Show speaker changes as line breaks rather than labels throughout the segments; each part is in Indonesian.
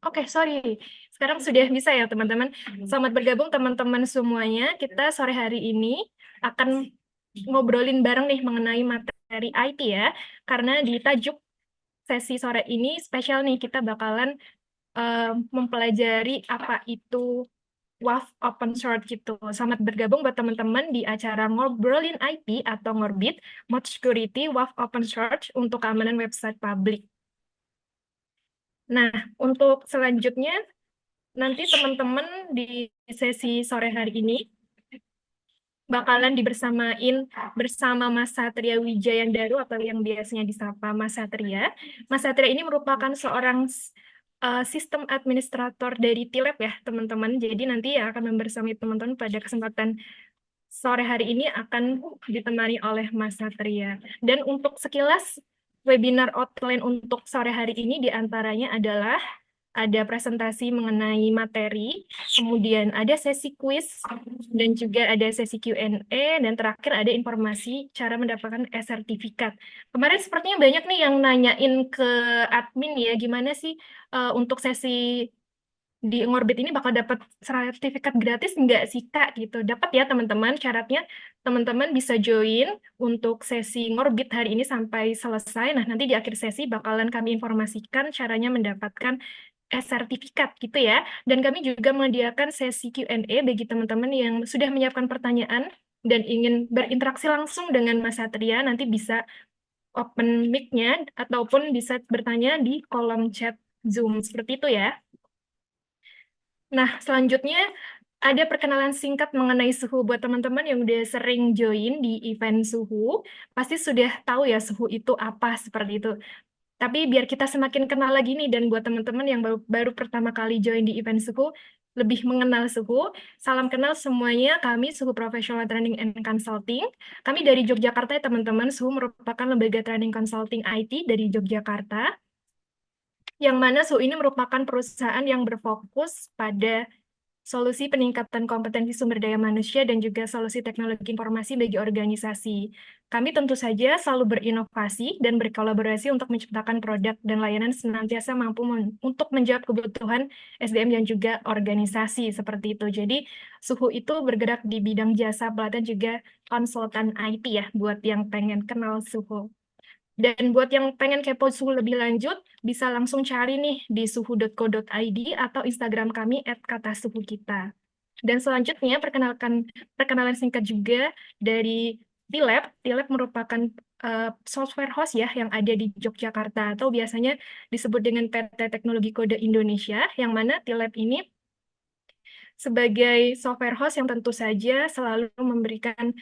Oke, sorry. Sekarang sudah bisa ya, teman-teman. Selamat bergabung, teman-teman semuanya. Kita sore hari ini akan ngobrolin bareng nih mengenai materi IT ya. Karena di tajuk sesi sore ini spesial nih, kita bakalan mempelajari apa itu WAF open source gitu. Selamat bergabung buat teman-teman di acara Ngobrolin IT atau Ngorbit, Mod Security WAF open source untuk keamanan website publik. Nah, untuk selanjutnya nanti teman-teman di sesi sore hari ini bakalan dibersamain bersama Mas Satria Wijayandaru atau yang biasanya disapa Mas Satria. Mas Satria ini merupakan seorang sistem administrator dari TILAB ya, teman-teman. Jadi nanti ya akan membersamai teman-teman pada kesempatan sore hari ini akan ditemani oleh Mas Satria. Dan untuk sekilas webinar outline untuk sore hari ini diantaranya adalah ada presentasi mengenai materi, kemudian ada sesi quiz, dan juga ada sesi Q&A, dan terakhir ada informasi cara mendapatkan e-sertifikat. Kemarin sepertinya banyak nih yang nanyain ke admin ya, gimana sih untuk sesi di Ngorbit ini bakal dapat sertifikat gratis nggak sih Kak gitu. Dapat ya teman-teman, syaratnya teman-teman bisa join untuk sesi Ngorbit hari ini sampai selesai. Nah, nanti di akhir sesi bakalan kami informasikan caranya mendapatkan sertifikat gitu ya. Dan kami juga menyediakan sesi Q&A bagi teman-teman yang sudah menyiapkan pertanyaan dan ingin berinteraksi langsung dengan Mas Satria, nanti bisa open mic-nya ataupun bisa bertanya di kolom chat Zoom seperti itu ya. Nah, selanjutnya ada perkenalan singkat mengenai suhu buat teman-teman yang udah sering join di event suhu. Pasti sudah tahu ya suhu itu apa seperti itu. Tapi biar kita semakin kenal lagi nih dan buat teman-teman yang baru pertama kali join di event suhu, lebih mengenal suhu. Salam kenal semuanya, kami Suhu Professional Training and Consulting. Kami dari Yogyakarta ya teman-teman. Suhu merupakan lembaga training consulting IT dari Yogyakarta, yang mana Suhu ini merupakan perusahaan yang berfokus pada solusi peningkatan kompetensi sumber daya manusia dan juga solusi teknologi informasi bagi organisasi. Kami tentu saja selalu berinovasi dan berkolaborasi untuk menciptakan produk dan layanan senantiasa mampu untuk menjawab kebutuhan SDM dan juga organisasi seperti itu. Jadi, Suhu itu bergerak di bidang jasa pelatihan juga konsultan IT ya, buat yang pengen kenal Suhu. Dan buat yang pengen kepo suhu lebih lanjut, bisa langsung cari nih di suhu.co.id atau Instagram kami @katasuhukita. Dan selanjutnya perkenalan singkat juga dari TILAB. TILAB merupakan software host ya yang ada di Yogyakarta atau biasanya disebut dengan PT Teknologi Kode Indonesia, yang mana TILAB ini sebagai software host yang tentu saja selalu memberikan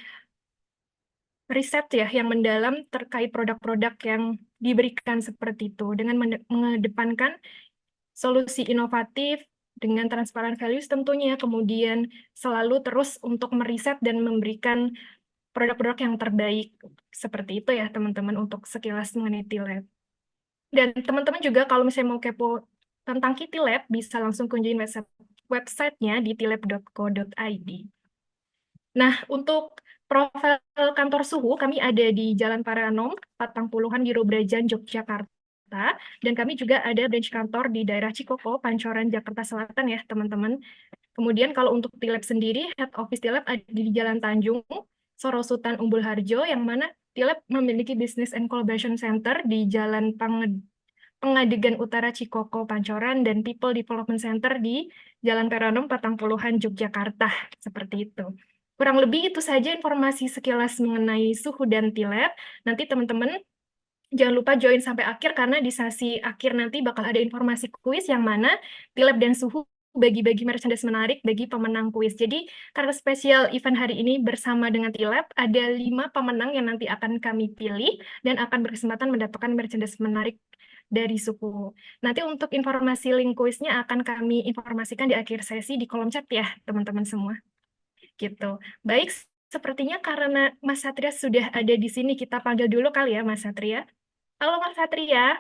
riset ya yang mendalam terkait produk-produk yang diberikan seperti itu dengan mengedepankan solusi inovatif dengan transparan values tentunya, kemudian selalu terus untuk meriset dan memberikan produk-produk yang terbaik seperti itu ya teman-teman untuk sekilas mengenai TILAB. Dan teman-teman juga kalau misalnya mau kepo tentang Kitty Lab bisa langsung kunjungi websitenya di tilab.co.id. Nah, untuk profil kantor suhu, kami ada di Jalan Paranom, Patang Puluhan, Giro Brajan, Yogyakarta. Dan kami juga ada branch kantor di daerah Cikoko, Pancoran, Jakarta Selatan ya, teman-teman. Kemudian kalau untuk Tilab sendiri, head office Tilab ada di Jalan Tanjung, Sorosutan, Umbul Harjo, yang mana Tilab memiliki Business and Collaboration Center di Jalan Pengadegan Utara Cikoko, Pancoran, dan People Development Center di Jalan Paranom, Patang Puluhan, Yogyakarta. Seperti itu. Kurang lebih itu saja informasi sekilas mengenai suhu dan TILAB. Nanti teman-teman jangan lupa join sampai akhir karena di sesi akhir nanti bakal ada informasi kuis yang mana TILAB dan suhu bagi-bagi merchandise menarik bagi pemenang kuis. Jadi karena spesial event hari ini bersama dengan TILAB, ada 5 pemenang yang nanti akan kami pilih dan akan berkesempatan mendapatkan merchandise menarik dari suku. Nanti untuk informasi link kuisnya akan kami informasikan di akhir sesi di kolom chat ya, teman-teman semua. Gitu. Baik, sepertinya karena Mas Satria sudah ada di sini, kita panggil dulu kali ya Mas Satria. Halo Mas Satria.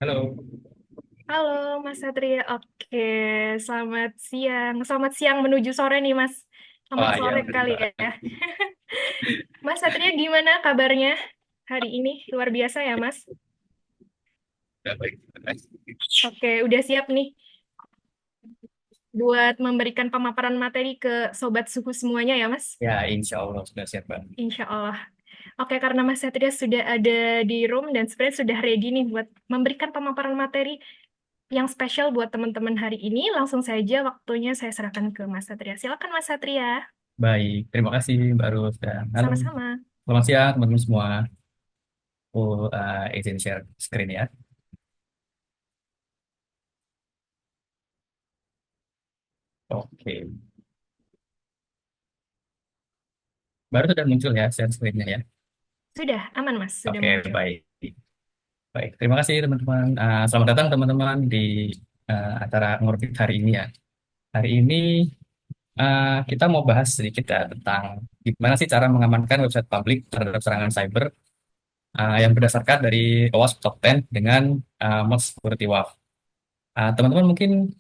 Halo.
Halo Mas Satria. Oke, selamat siang. Selamat siang menuju sore nih Mas. Selamat
Oh
sore
ya,
kali
benar.
ya. Mas Satria gimana kabarnya hari ini? Luar biasa ya, Mas.
Ya, baik. Terima kasih.
Oke, udah siap nih buat memberikan pemaparan materi ke Sobat Suhu semuanya ya, Mas?
Ya, insya Allah sudah siap, Bang.
Insya Allah. Oke, karena Mas Satria sudah ada di room dan sebenarnya sudah ready nih buat memberikan pemaparan materi yang spesial buat teman-teman hari ini, langsung saja waktunya saya serahkan ke Mas Satria. Silakan Mas Satria.
Baik, terima kasih Mbak Rus dan halo.
Sama-sama.
Selamat siang teman-teman semua. Aku izin share screen ya. Oke, baru sudah muncul ya share screen-nya ya.
Sudah, aman Mas, sudah
Oke,
muncul.
baik. Baik, terima kasih teman-teman. Selamat datang teman-teman di acara Ngorbit hari ini ya. Hari ini kita mau bahas sedikit ya tentang gimana sih cara mengamankan website publik terhadap serangan cyber yang berdasarkan dari OWASP Top 10 dengan Mod Security WAF. Teman-teman mungkin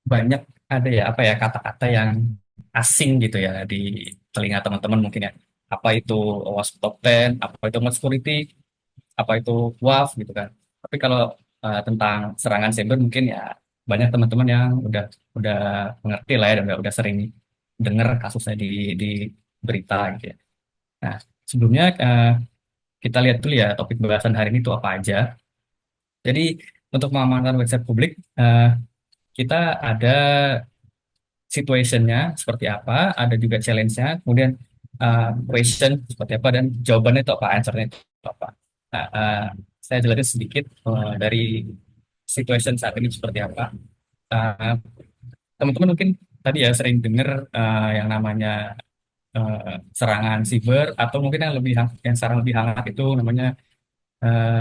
banyak ada ya apa ya kata-kata yang asing gitu ya di telinga teman-teman mungkin ya. Apa itu OWASP Top 10, apa itu Mod Security, apa itu WAF gitu kan. Tapi kalau tentang serangan cyber mungkin ya banyak teman-teman yang udah mengerti lah ya dan udah sering dengar kasusnya di berita gitu ya. Nah, sebelumnya kita lihat dulu ya topik bahasan hari ini itu apa aja. Jadi untuk mengamankan website publik, kita ada situationnya seperti apa, ada juga challenge-nya, kemudian question seperti apa, dan jawabannya itu apa, answer-nya itu apa. Nah, saya jelasin sedikit dari situation saat ini seperti apa. Uh, Teman-teman mungkin tadi ya sering dengar yang namanya serangan cyber, atau mungkin yang sekarang lebih hangat itu namanya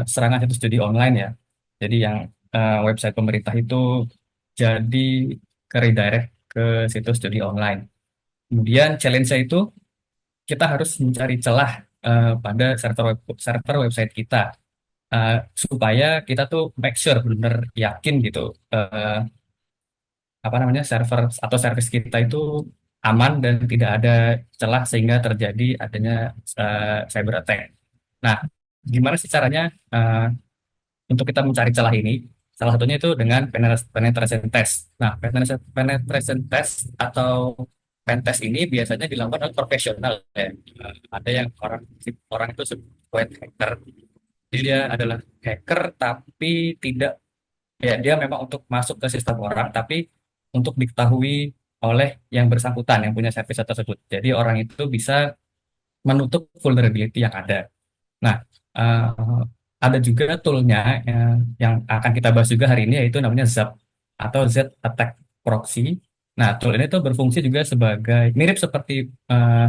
serangan situs judi online ya. Jadi yang website pemerintah itu jadi ke redirect ke situs judi online. Kemudian challenge-nya itu kita harus mencari celah pada server website kita supaya kita tuh make sure benar-benar yakin gitu apa namanya server atau service kita itu aman dan tidak ada celah sehingga terjadi adanya cyber attack. Nah, gimana sih caranya untuk kita mencari celah ini? Salah satunya itu dengan penetration test. Nah, penetration test atau pen test ini biasanya dilakukan oleh profesional ya. Ada yang orang orang itu web hacker. Jadi dia adalah hacker tapi tidak ya dia memang untuk masuk ke sistem orang tapi untuk diketahui oleh yang bersangkutan yang punya service tersebut. Jadi orang itu bisa menutup vulnerability yang ada. Nah, ada juga toolnya yang akan kita bahas juga hari ini yaitu namanya ZAP atau Z Attack Proxy. Nah, tool ini tuh berfungsi juga sebagai mirip seperti eh,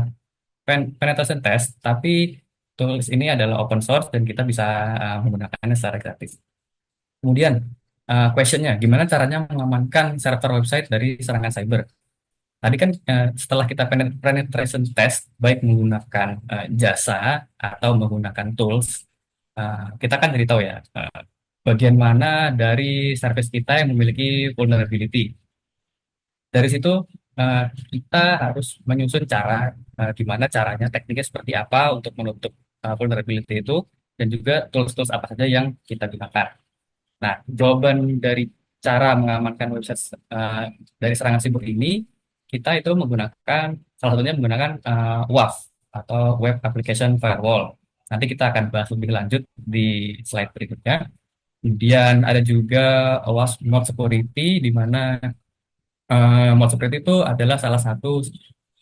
penetration test, tapi tools ini adalah open source dan kita bisa menggunakannya secara gratis. Kemudian, questionnya, gimana caranya mengamankan server website dari serangan cyber? Tadi kan setelah kita penetration test, baik menggunakan jasa atau menggunakan tools, kita kan jadi tahu ya bagian mana dari service kita yang memiliki vulnerability. Dari situ eh, kita harus menyusun cara gimana caranya, tekniknya seperti apa untuk menutup vulnerability itu, dan juga tools-tools apa saja yang kita gunakan. Nah, jawaban dari cara mengamankan website dari serangan siber ini, kita itu menggunakan, salah satunya menggunakan WAF atau Web Application Firewall. Nanti kita akan bahas lebih lanjut di slide berikutnya. Kemudian ada juga WAF Mod Security, di mana Mod Security itu adalah salah satu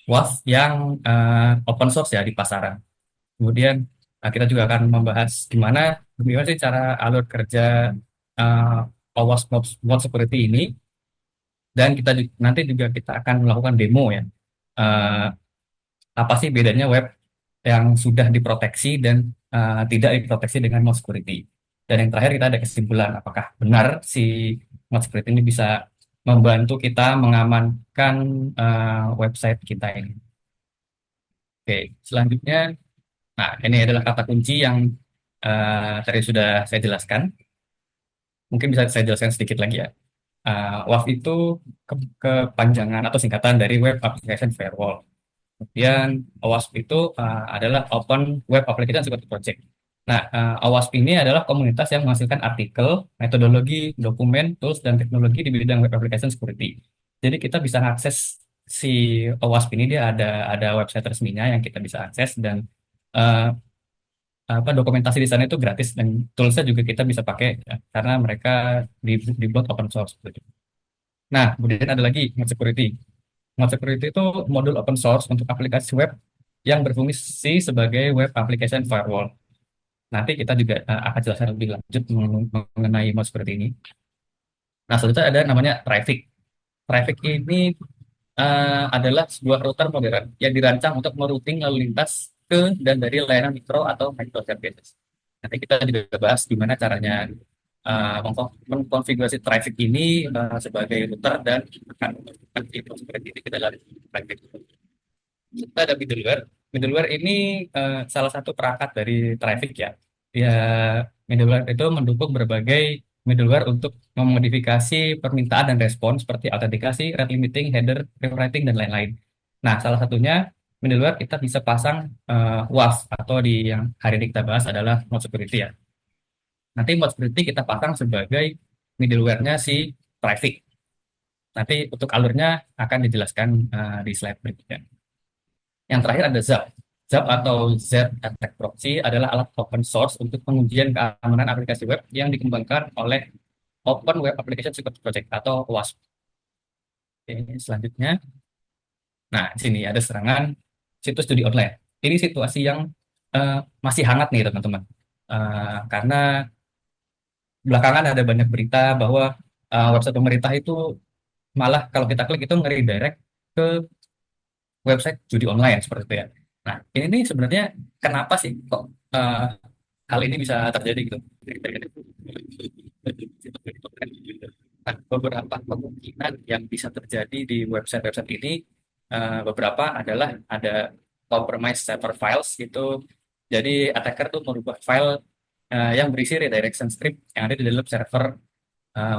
WAF yang open source ya di pasaran. Kemudian kita juga akan membahas gimana sih cara alur kerja OWASP Mod Security ini, dan nanti juga kita akan melakukan demo ya. Eh, Apa sih bedanya web yang sudah diproteksi dan tidak diproteksi dengan Mod Security. Dan yang terakhir kita ada kesimpulan apakah benar si Mod Security ini bisa membantu kita mengamankan website kita ini. Oke, selanjutnya, nah ini adalah kata kunci yang tadi sudah saya jelaskan. Mungkin bisa saya jelaskan sedikit lagi ya. WAF itu kepanjangan atau singkatan dari Web Application Firewall. Kemudian OWASP itu adalah Open Web Application Security Project. Nah, OWASP ini adalah komunitas yang menghasilkan artikel, metodologi, dokumen, tools, dan teknologi di bidang web application security. Jadi kita bisa mengakses si OWASP ini, dia ada website resminya yang kita bisa akses, dan eh, dokumentasi di sana itu gratis, dan toolsnya juga kita bisa pakai ya, karena mereka dibuat open source gitu. Nah, kemudian ada lagi Mod Security. Mod Security itu modul open source untuk aplikasi web yang berfungsi sebagai web application firewall. Nanti kita juga akan jelaskan lebih lanjut mengenai Mod Security ini. Nah, selanjutnya ada namanya Traffic. Traffic ini adalah sebuah router modern yang dirancang untuk merouting lalu lintas ke dan dari layanan mikro atau microservices. Nanti kita juga bahas gimana caranya mengkonfigurasi traffic ini sebagai router dan akan menggunakan fitur seperti ini kita lihat traffic. Kita ada middleware. Middleware ini salah satu perangkat dari traffic ya. Ya, middleware itu mendukung berbagai middleware untuk memodifikasi permintaan dan respon seperti autentikasi, rate limiting, header, rewriting, dan lain-lain. Nah, salah satunya middleware kita bisa pasang WAF atau di yang hari ini kita bahas adalah Mod Security ya. Nanti Mod Security kita pasang sebagai middleware-nya si traffic. Nanti untuk alurnya akan dijelaskan di slide berikutnya. Yang terakhir ada ZAP. ZAP atau Z Attack Proxy adalah alat open source untuk pengujian keamanan aplikasi web yang dikembangkan oleh Open Web Application Security Project atau OWASP. Oke, selanjutnya, nah di sini ada serangan situs judi online. Ini situasi yang masih hangat nih teman-teman. Karena belakangan ada banyak berita bahwa website pemerintah itu malah kalau kita klik itu nge-redirect ke website judi online seperti itu ya. Nah, ini nih sebenarnya kenapa sih kok hal ini bisa terjadi gitu? Nah, beberapa kemungkinan yang bisa terjadi di website-website ini beberapa adalah ada compromise server files itu. Jadi attacker tuh merubah file yang berisi redirection script yang ada di dalam server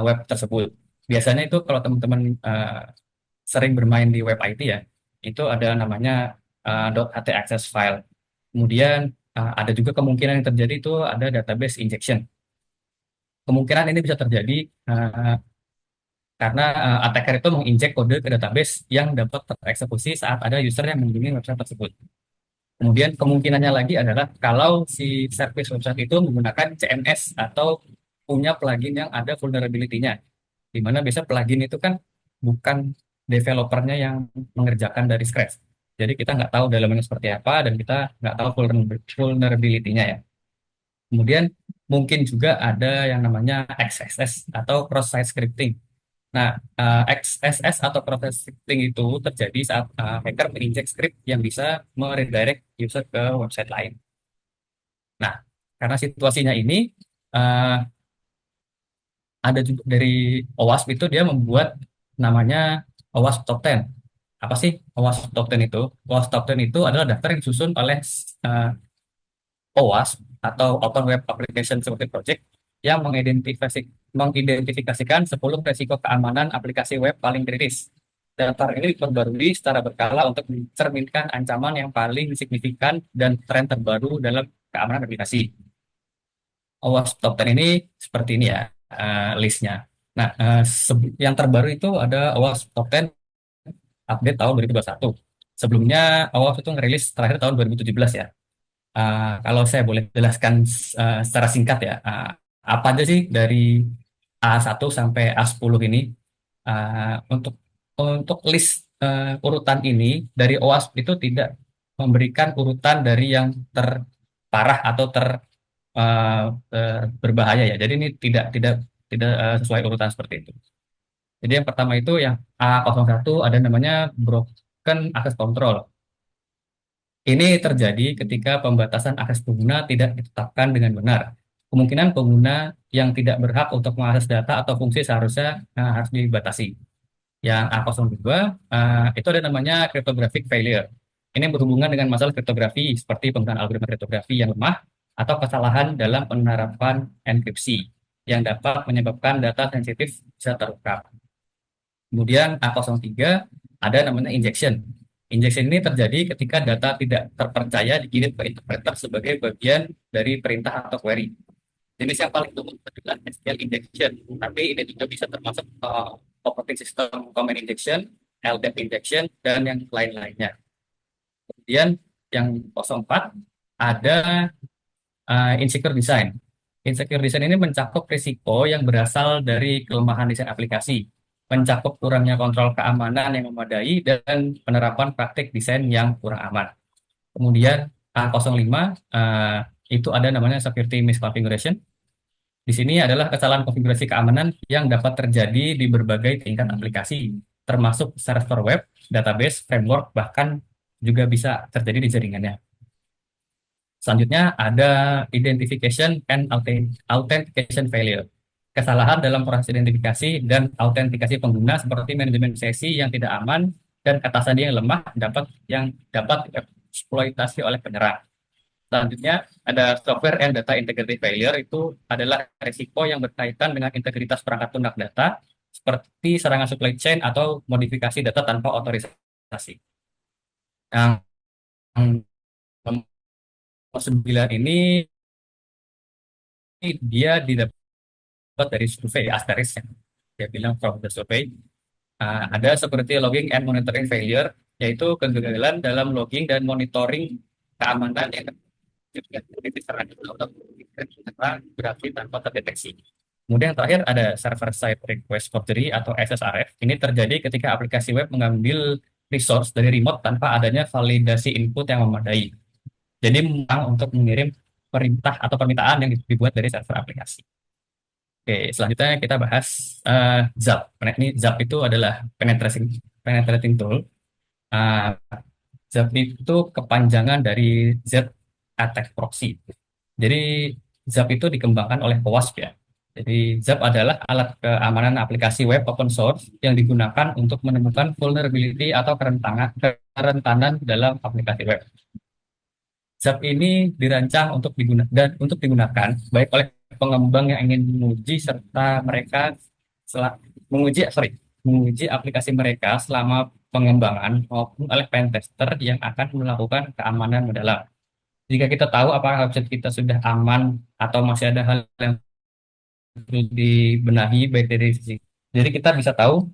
web tersebut. Biasanya itu kalau teman-teman sering bermain di web IT ya, itu ada namanya .htaccess file. Kemudian ada juga kemungkinan yang terjadi itu ada database injection. Kemungkinan ini bisa terjadi uh, karena attacker itu menginjek kode ke database yang dapat tereksekusi saat ada user yang mengunjungi website tersebut. Kemudian kemungkinannya lagi adalah kalau si service website itu menggunakan CMS atau punya plugin yang ada vulnerability-nya. Di mana biasa plugin itu kan bukan developernya yang mengerjakan dari scratch. Jadi kita nggak tahu dalamnya seperti apa dan kita nggak tahu vulnerability-nya ya. Kemudian mungkin juga ada yang namanya XSS atau cross-site scripting. Nah, XSS atau cross-site scripting itu terjadi saat hacker menginjek script yang bisa meredirect user ke website lain. Nah, karena situasinya ini, eh, ada juga dari OWASP itu dia membuat namanya OWASP Top 10. Apa sih OWASP Top 10 itu? OWASP Top 10 itu adalah daftar yang disusun oleh eh, OWASP atau Open Web Application Security Project yang mengidentifikasikan 10 risiko keamanan aplikasi web paling kritis. Daftar ini diperbarui secara berkala untuk mencerminkan ancaman yang paling signifikan dan tren terbaru dalam keamanan aplikasi. OWASP Top 10 ini seperti ini ya listnya. Nah, yang terbaru itu ada OWASP Top 10 update tahun 2021. Sebelumnya OWASP itu ngerilis terakhir tahun 2017 ya. Kalau saya boleh jelaskan secara singkat ya, apa aja sih dari A1 sampai A10 ini untuk list urutan ini dari OWASP itu tidak memberikan urutan dari yang terparah atau berbahaya ya. Jadi ini tidak sesuai urutan seperti itu. Jadi yang pertama itu yang A01 ada namanya broken access control. Ini terjadi ketika pembatasan akses pengguna tidak ditetapkan dengan benar. Kemungkinan pengguna yang tidak berhak untuk mengakses data atau fungsi seharusnya harus dibatasi. Yang A02 itu ada namanya cryptographic failure. Ini berhubungan dengan masalah kriptografi seperti penggunaan algoritma kriptografi yang lemah atau kesalahan dalam penerapan enkripsi yang dapat menyebabkan data sensitif bisa terungkap. Kemudian A03 ada namanya injection. Injection ini terjadi ketika data tidak terpercaya dikirim ke interpreter sebagai bagian dari perintah atau query. Jenis yang paling umum adalah SQL injection, tapi ini juga bisa termasuk operating system command injection, LDAP injection, dan yang lain-lainnya. Kemudian yang 04 ada insecure design. Insecure design ini mencakup risiko yang berasal dari kelemahan desain aplikasi, mencakup kurangnya kontrol keamanan yang memadai, dan penerapan praktik desain yang kurang aman. Kemudian A05 itu ada namanya security misconfiguration. Di sini adalah kesalahan konfigurasi keamanan yang dapat terjadi di berbagai tingkat aplikasi, termasuk server web, database, framework, bahkan juga bisa terjadi di jaringannya. Selanjutnya ada identification and authentication failure. Kesalahan dalam proses identifikasi dan autentikasi pengguna seperti manajemen sesi yang tidak aman dan kata sandi yang lemah dapat dieksploitasi oleh penyerang. Selanjutnya ada software and data integrity failure, itu adalah risiko yang berkaitan dengan integritas perangkat lunak data seperti serangan supply chain atau modifikasi data tanpa otorisasi. Yang 9 ini dia didapat dari survei Asteris yang dia bilang from the survey. Ada seperti logging and monitoring failure, yaitu kegagalan dalam logging dan monitoring keamanan yang berarti tanpa terdeteksi. Kemudian yang terakhir ada server side request forgery atau SSRF. Ini terjadi ketika aplikasi web mengambil resource dari remote tanpa adanya validasi input yang memadai. Jadi memang untuk mengirim perintah atau permintaan yang dibuat dari server aplikasi. Oke, selanjutnya kita bahas ZAP. Nah, ini ZAP itu adalah penetrating tool. ZAP itu kepanjangan dari Z Attack Proxy. Jadi ZAP itu dikembangkan oleh OWASP ya. Jadi ZAP adalah alat keamanan aplikasi web open source yang digunakan untuk menemukan vulnerability atau kerentanan dalam aplikasi web. ZAP ini dirancang untuk digunakan baik oleh pengembang yang ingin menguji aplikasi mereka selama pengembangan maupun oleh pentester yang akan melakukan keamanan mendalam. Jika kita tahu apakah website kita sudah aman atau masih ada hal yang perlu dibenahi baik dari sisi. Jadi kita bisa tahu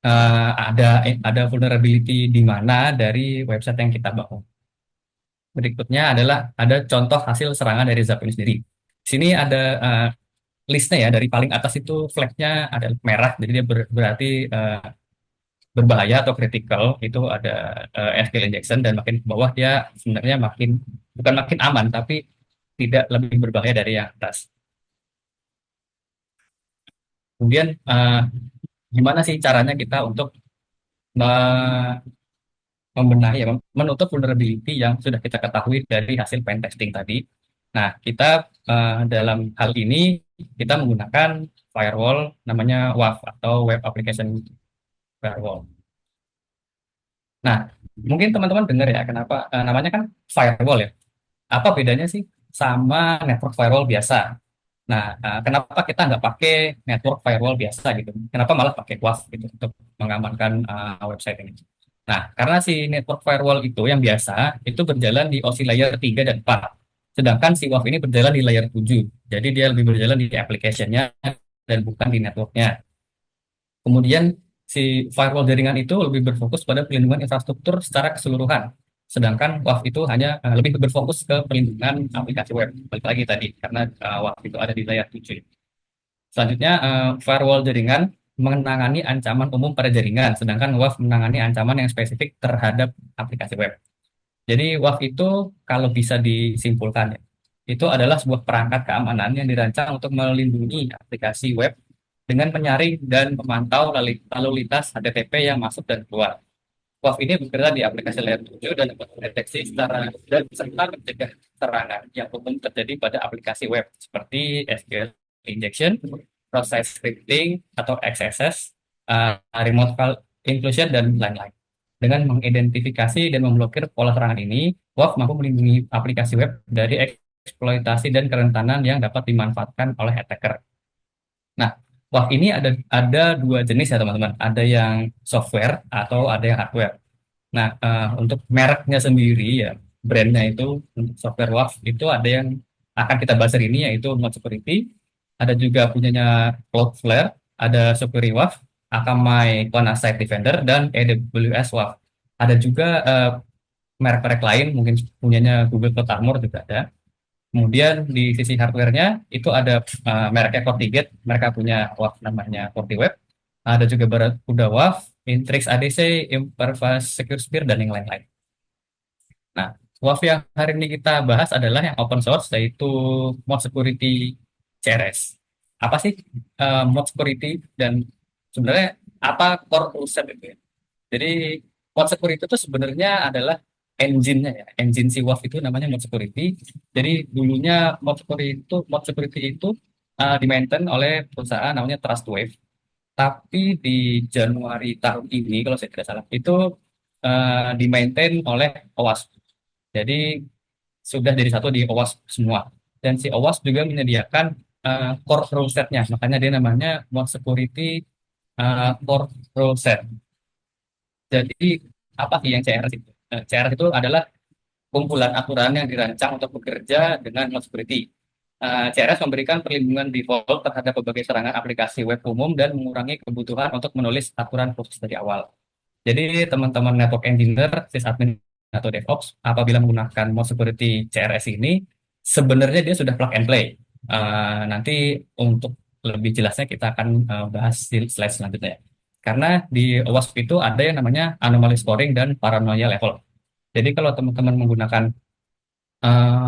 ada vulnerability di mana dari website yang kita bangun. Berikutnya adalah ada contoh hasil serangan dari ZAP ini sendiri. Di sini ada listnya ya, dari paling atas itu flagnya ada merah, jadi dia berarti berbahaya atau critical, itu ada SQL injection, dan makin ke bawah dia sebenarnya bukan makin aman, tapi tidak lebih berbahaya dari yang atas. Kemudian gimana sih caranya kita untuk membenahi, menutup vulnerability yang sudah kita ketahui dari hasil pen testing tadi. Nah, kita dalam hal ini kita menggunakan firewall namanya WAF atau Web Application Firewall. Nah, mungkin teman-teman dengar ya kenapa namanya kan firewall ya. Apa bedanya sih sama network firewall biasa? Nah, kenapa kita nggak pakai network firewall biasa gitu? Kenapa malah pakai WAF gitu untuk mengamankan website ini? Nah, karena si network firewall itu yang biasa itu berjalan di OSI layer 3 dan 4. Sedangkan si WAF ini berjalan di layer 7. Jadi dia lebih berjalan di application-nya dan bukan di network-nya. Kemudian si firewall jaringan itu lebih berfokus pada perlindungan infrastruktur secara keseluruhan. Sedangkan WAF itu hanya lebih berfokus ke perlindungan aplikasi web. Balik lagi tadi, karena WAF itu ada di layer 7. Selanjutnya, firewall jaringan menangani ancaman umum pada jaringan, sedangkan WAF menangani ancaman yang spesifik terhadap aplikasi web. Jadi WAF itu kalau bisa disimpulkan ya, itu adalah sebuah perangkat keamanan yang dirancang untuk melindungi aplikasi web dengan menyaring dan memantau lalu lintas HTTP yang masuk dan keluar. WAF ini bekerja di aplikasi layer 7 dan dapat mendeteksi dan serta mencegah serangan yang umum terjadi pada aplikasi web seperti SQL injection, process scripting atau XSS, remote file inclusion, dan lain-lain. Dengan mengidentifikasi dan memblokir pola serangan ini, WAF mampu melindungi aplikasi web dari eksploitasi dan kerentanan yang dapat dimanfaatkan oleh attacker. Nah, WAF ini ada dua jenis ya teman-teman. Ada yang software atau ada yang hardware. Nah, untuk mereknya sendiri ya, brandnya itu untuk software WAF itu ada yang akan kita bahas hari ini yaitu Mod Security, ada juga punyanya Cloudflare, ada Security WAF, Akamai Kona Site Defender, dan AWS WAF. Ada juga merek-merek lain, mungkin punyanya Google Cloud Armor juga ada. Kemudian di sisi hardware-nya itu ada mereknya FortiGate, mereka punya WAF namanya FortiWeb. Ada juga Barracuda WAF, Intrix ADC, Imperva Secure Sphere, dan yang lain-lain. Nah, WAF yang hari ini kita bahas adalah yang open source, yaitu Mod Security CRS. Apa sih Mod Security dan sebenarnya apa core toolset itu ya? Jadi Mod Security itu sebenarnya adalah engine-nya ya. Engine si WAF itu namanya Mod Security. Jadi dulunya Mod Security itu di-maintain oleh perusahaan namanya Trustwave. Tapi di Januari tahun ini kalau saya tidak salah itu di-maintain oleh OWASP. Jadi sudah jadi satu di OWASP semua. Dan si OWASP juga menyediakan core rule set-nya. Makanya dia namanya Mod Security Core Rule Set. Jadi apa sih yang CRS itu? CRS itu adalah kumpulan aturan yang dirancang untuk bekerja dengan Mod Security. CRS memberikan perlindungan default terhadap berbagai serangan aplikasi web umum dan mengurangi kebutuhan untuk menulis aturan khusus dari awal. Jadi teman-teman network engineer, sysadmin atau DevOps, apabila menggunakan Mod Security CRS ini, sebenarnya dia sudah plug and play. Nanti untuk lebih jelasnya kita akan bahas di slide selanjutnya. Karena di OWASP itu ada yang namanya anomaly scoring dan paranoia level. Jadi kalau teman-teman menggunakan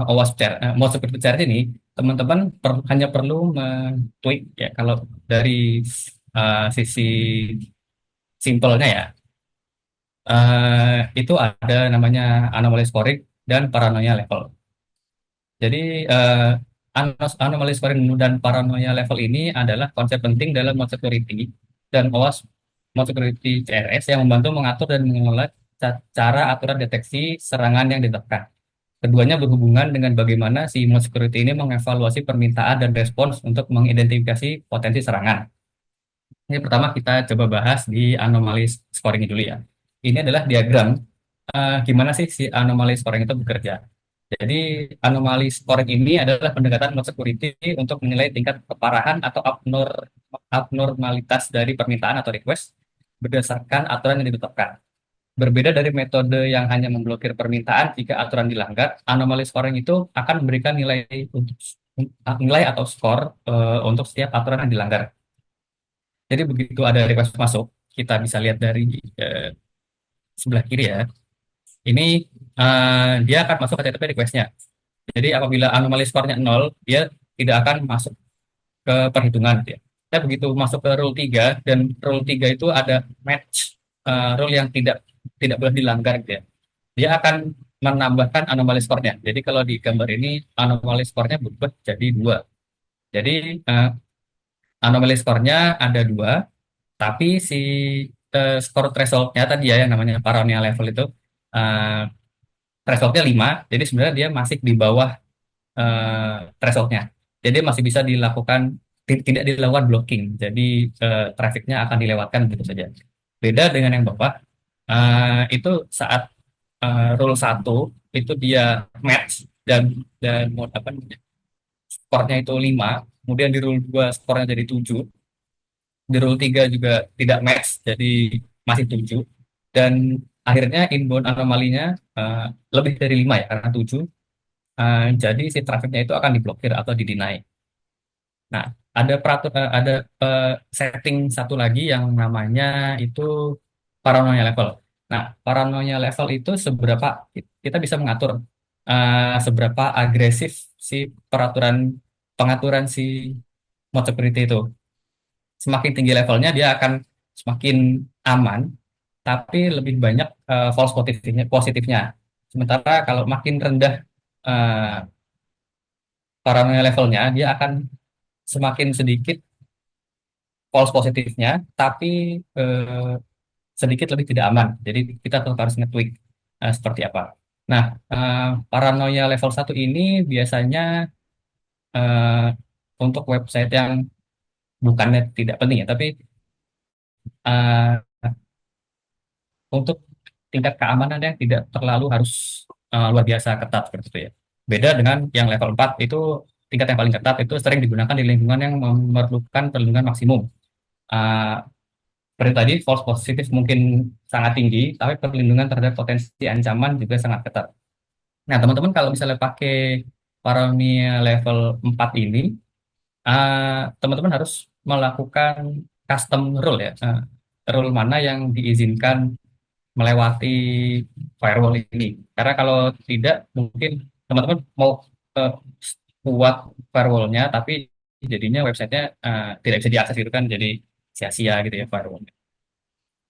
OWASP Mod Security CRS ini, teman-teman hanya perlu tweak ya kalau dari sisi simpelnya ya. Itu ada namanya anomaly scoring dan paranoia level. Jadi anomaly scoring dan paranoia level ini adalah konsep penting dalam Mod Security dan OWASP Mod Security CRS yang membantu mengatur dan mengelola cara aturan deteksi serangan yang ditetapkan. Keduanya berhubungan dengan bagaimana si Mod Security ini mengevaluasi permintaan dan respons untuk mengidentifikasi potensi serangan. Ini pertama kita coba bahas di anomaly scoring dulu ya. Ini adalah diagram gimana sih si anomaly scoring itu bekerja. Jadi anomaly scoring ini adalah pendekatan mod security untuk menilai tingkat keparahan atau abnormalitas dari permintaan atau request berdasarkan aturan yang ditetapkan. Berbeda dari metode yang hanya memblokir permintaan jika aturan dilanggar, anomaly scoring itu akan memberikan nilai atau skor untuk setiap aturan yang dilanggar. Jadi begitu ada request masuk, kita bisa lihat dari eh, sebelah kiri ya. Ini dia akan masuk ke TTP request-nya. Jadi apabila anomaly score-nya 0, dia tidak akan masuk ke perhitungan. Ya. Saya begitu masuk ke rule 3, dan rule 3 itu ada match rule yang tidak boleh dilanggar. Gitu ya. Dia akan menambahkan anomaly score-nya. Jadi kalau di gambar ini anomaly score-nya berubah jadi 2. Jadi anomaly score-nya ada 2, tapi si skor threshold-nya tadi ya yang namanya paranoia level itu uh, threshold-nya 5, jadi sebenarnya dia masih di bawah threshold-nya. Jadi masih bisa dilakukan, tidak dilakukan blocking. Jadi trafficnya akan dilewatkan begitu saja. Beda dengan yang bawah, itu saat rule 1 itu dia match dan mode apa namanya, skornya itu 5, kemudian di rule 2 skornya jadi 7, di rule 3 juga tidak match, jadi masih 7, dan akhirnya inbound anomalinya lebih dari 5 ya, karena 7. Jadi si trafficnya itu akan diblokir atau di-deny. Nah, ada setting satu lagi yang namanya itu paranoia level. Nah, paranoia level itu seberapa kita bisa mengatur seberapa agresif si pengaturan si mod security itu. Semakin tinggi levelnya dia akan semakin aman, tapi lebih banyak false positifnya. Sementara kalau makin rendah eh, paranoia levelnya, dia akan semakin sedikit false positifnya, tapi sedikit lebih tidak aman. Jadi kita tetap harus nge-tweak seperti apa. Nah, paranoia level 1 ini biasanya eh, untuk website yang bukannya tidak penting ya, tapi eh, untuk tingkat keamanan yang tidak terlalu harus luar biasa ketat seperti itu ya. Beda dengan yang level 4 itu tingkat yang paling ketat itu sering digunakan di lingkungan yang memerlukan perlindungan maksimum. Uh, Seperti tadi, false positif mungkin sangat tinggi, tapi perlindungan terhadap potensi ancaman juga sangat ketat. Nah, teman-teman kalau misalnya pakai Paranoia level 4 ini, teman-teman harus melakukan custom rule ya. Rule mana yang diizinkan melewati firewall ini. Karena kalau tidak, mungkin teman-teman mau eh, buat firewallnya, tapi jadinya websitenya tidak bisa diakses gitu kan, jadi sia-sia gitu ya firewallnya.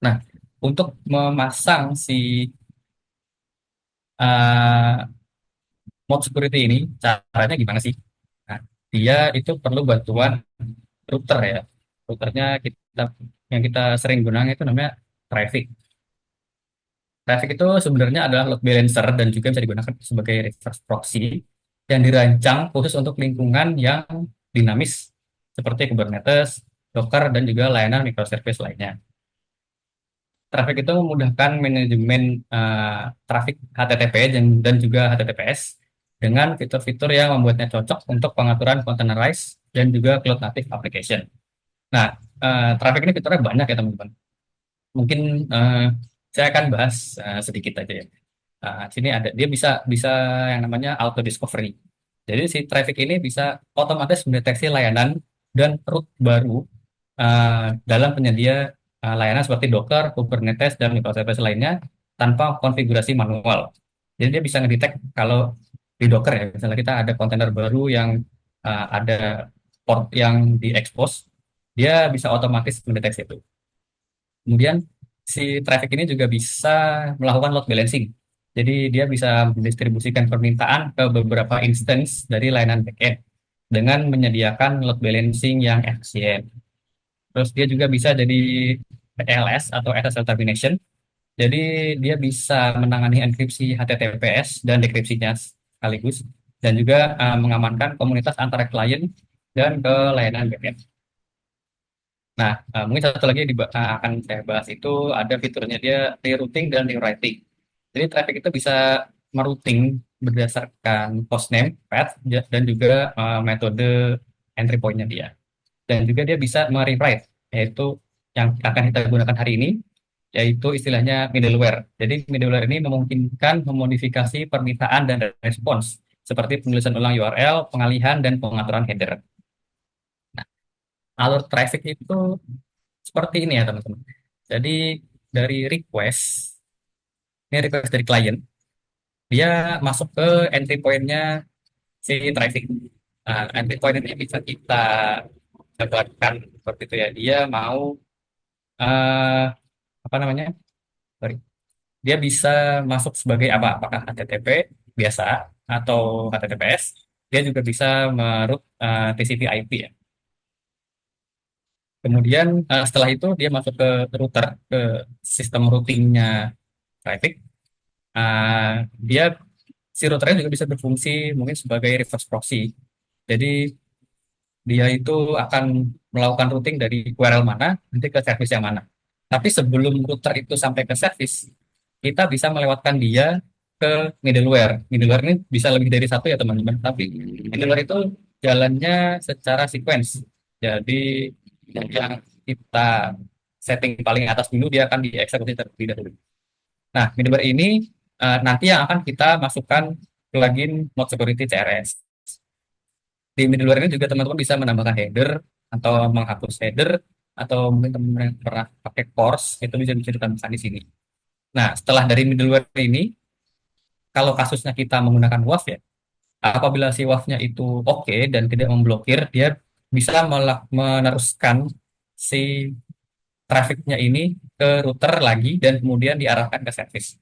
Nah, untuk memasang si uh, mode security ini, caranya gimana sih? Nah, dia itu perlu bantuan router ya. Routernya yang kita sering gunakan itu namanya Traffic. Traffic itu sebenarnya adalah load balancer dan juga bisa digunakan sebagai reverse proxy yang dirancang khusus untuk lingkungan yang dinamis seperti Kubernetes, Docker, dan juga layanan microservice lainnya. Traffic itu memudahkan manajemen traffic HTTP dan juga HTTPS dengan fitur-fitur yang membuatnya cocok untuk pengaturan containerized dan juga cloud native application. Nah, traffic ini fiturnya banyak ya teman-teman. Mungkin eh, saya akan bahas sedikit aja ya. Sini ada dia bisa bisa yang namanya auto discovery. Jadi si traffic ini bisa otomatis mendeteksi layanan dan route baru dalam penyedia layanan seperti Docker, Kubernetes, dan microservice lainnya tanpa konfigurasi manual. Jadi dia bisa ngedetect kalau di Docker ya, misalnya kita ada kontainer baru yang ada port yang diekspos, dia bisa otomatis mendeteksi itu. Kemudian si traffic ini juga bisa melakukan load balancing. Jadi dia bisa mendistribusikan permintaan ke beberapa instance dari layanan backend dengan menyediakan load balancing yang efisien. Terus dia juga bisa jadi TLS atau SSL termination. Jadi dia bisa menangani enkripsi HTTPS dan dekripsinya sekaligus dan juga mengamankan komunitas antara klien dan ke layanan backend. Nah, mungkin satu lagi yang akan saya bahas itu ada fiturnya dia rerouting dan rewriting. Jadi traffic itu bisa merouting berdasarkan hostname, path, dan juga metode entry point-nya dia. Dan juga dia bisa merewrite, yaitu yang akan kita gunakan hari ini, yaitu istilahnya middleware. Jadi middleware ini memungkinkan memodifikasi permintaan dan respons, seperti penulisan ulang URL, pengalihan, dan pengaturan header. Alur traffic itu seperti ini ya teman-teman. Jadi dari request, ini request dari klien, dia masuk ke entry point-nya si traffic. Nah, entry point ini bisa kita dapatkan seperti itu ya. Dia mau eh, apa namanya? Sorry. Dia bisa masuk sebagai apa? Apakah HTTP biasa atau HTTPS? Dia juga bisa meroute TCP IP ya. Kemudian setelah itu dia masuk ke router, ke sistem routingnya traffic. Dia si routernya juga bisa berfungsi mungkin sebagai reverse proxy. Jadi dia itu akan melakukan routing dari URL mana nanti ke service yang mana. Tapi sebelum router itu sampai ke service, kita bisa melewatkan dia ke middleware. Middleware ini bisa lebih dari satu ya teman-teman. Tapi middleware itu jalannya secara sequence. Jadi yang kita setting paling atas dulu dia akan dieksekusi terlebih dahulu. Nah, middleware ini nanti yang akan kita masukkan plugin Mode Security CRS. Di middleware ini juga teman-teman bisa menambahkan header atau menghapus header atau mungkin teman-teman yang pernah pakai course itu bisa ditambahkan di sini. Nah, setelah dari middleware ini, kalau kasusnya kita menggunakan WAF ya, apabila si WAF-nya itu oke dan tidak memblokir, dia bisa meneruskan si trafficnya ini ke router lagi dan kemudian diarahkan ke service.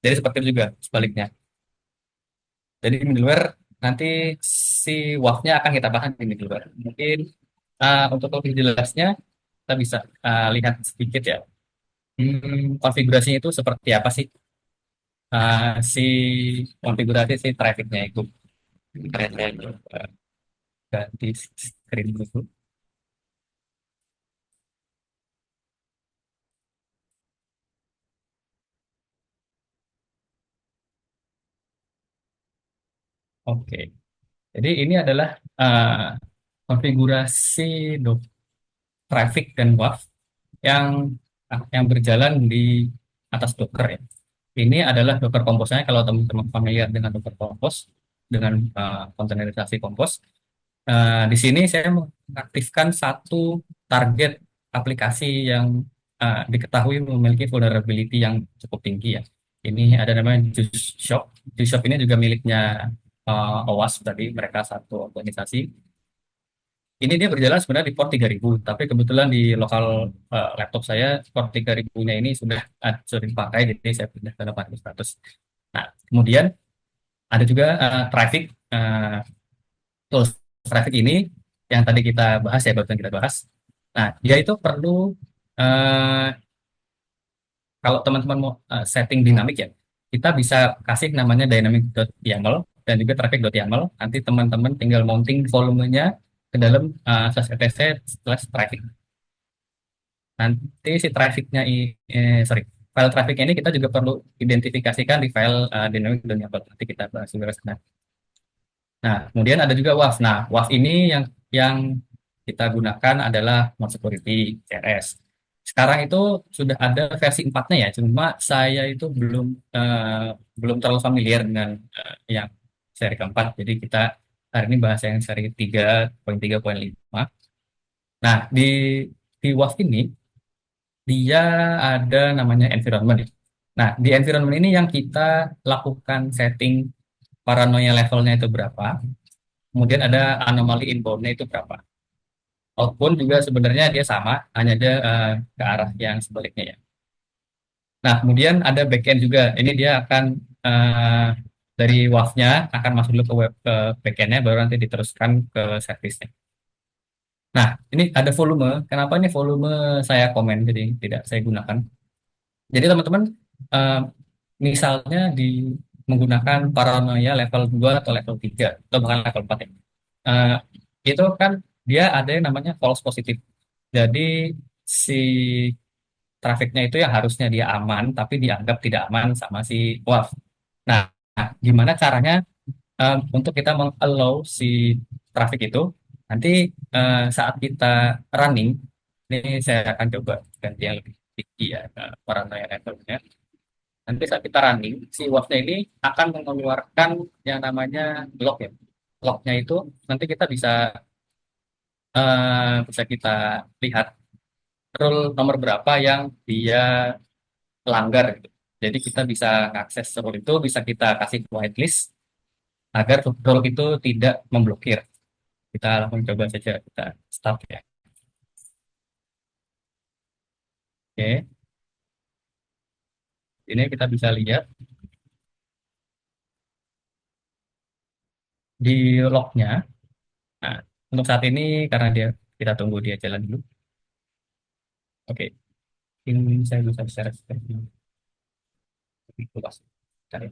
Jadi seperti itu juga sebaliknya. Jadi middleware nanti si WAF-nya akan kita bahas di middleware. Mungkin untuk lebih jelasnya kita bisa lihat sedikit ya. Konfigurasinya itu seperti apa sih si konfigurasi si trafficnya itu. Saya ganti screen dulu. Oke. Jadi ini adalah konfigurasi traffic dan WAF yang yang berjalan di atas Docker ya. Ini adalah Docker Compose-nya. Kalau teman-teman familiar dengan Docker Compose, dengan kontainerisasi Compose, di sini saya mengaktifkan satu target aplikasi yang diketahui memiliki vulnerability yang cukup tinggi ya. Ini ada namanya Juice Shop. Juice Shop ini juga miliknya OWASP tadi, mereka satu organisasi. Ini dia berjalan sebenarnya di port 3000, tapi kebetulan di lokal laptop saya port 3000-nya ini sudah dipakai, jadi saya pindah ke 8100. Nah, kemudian ada juga traffic tools traffic ini yang tadi kita bahas ya, barusan kita bahas. Nah, dia itu perlu eh, kalau teman-teman mau setting dinamik ya, kita bisa kasih namanya dynamic.yaml dan juga traffic.yaml. Nanti teman-teman tinggal mounting volumenya ke dalam slash etc slash traffic. Nanti si trafficnya, sorry, file trafficnya ini kita juga perlu identifikasikan di file dynamic.yaml. Nanti kita bahas juga ke sana. Nah, kemudian ada juga WAF. Nah, WAF ini yang kita gunakan adalah More Security CRS. Sekarang itu sudah ada versi 4-nya ya, cuma saya itu belum terlalu familiar dengan yang seri keempat. Jadi kita hari ini bahas yang seri 3.3.5. Nah, di WAF ini dia ada namanya environment. Nah, di environment ini yang kita lakukan setting paranoia levelnya itu berapa, kemudian ada anomali inbound-nya itu berapa. Outbound juga sebenarnya dia sama, hanya ada ke arah yang sebaliknya ya. Nah, kemudian ada backend juga. Ini dia akan dari WAF-nya akan masuk dulu ke web ke backend-nya, baru nanti diteruskan ke service-nya. Nah, ini ada volume. Kenapa ini volume saya komen, jadi tidak saya gunakan. Jadi teman-teman, eh, misalnya menggunakan paranoia level 2 atau level 3 atau bahkan level 4 ya. Eh, itu kan dia ada yang namanya false positive. Jadi si trafficnya itu yang harusnya dia aman, tapi dianggap tidak aman sama si WAF. Nah, gimana caranya untuk kita meng-allow si traffic itu nanti saat kita running, ini saya akan coba ganti yang lebih tinggi ya, paranoia levelnya. Nanti saat kita running, si WAF-nya ini akan mengeluarkan yang namanya log ya. Lognya itu nanti kita bisa kita lihat rule nomor berapa yang dia pelanggar gitu. Jadi kita bisa mengakses rule itu, bisa kita kasih whitelist agar rule itu tidak memblokir. Kita langsung coba saja kita start ya. Oke, ini kita bisa lihat di lognya. Nah, untuk saat ini karena kita tunggu dia jalan dulu. Oke, ini saya bisa share screen lebih luas. Cari.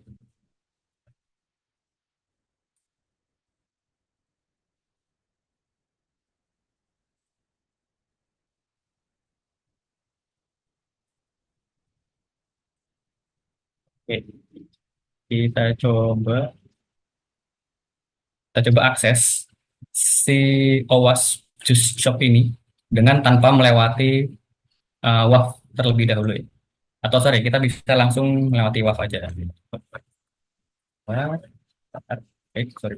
Oke, kita coba akses si OWASP Juice Shop ini dengan tanpa melewati WAF terlebih dahulu ya. Atau sorry, kita bisa langsung melewati WAF aja. Oke, sorry.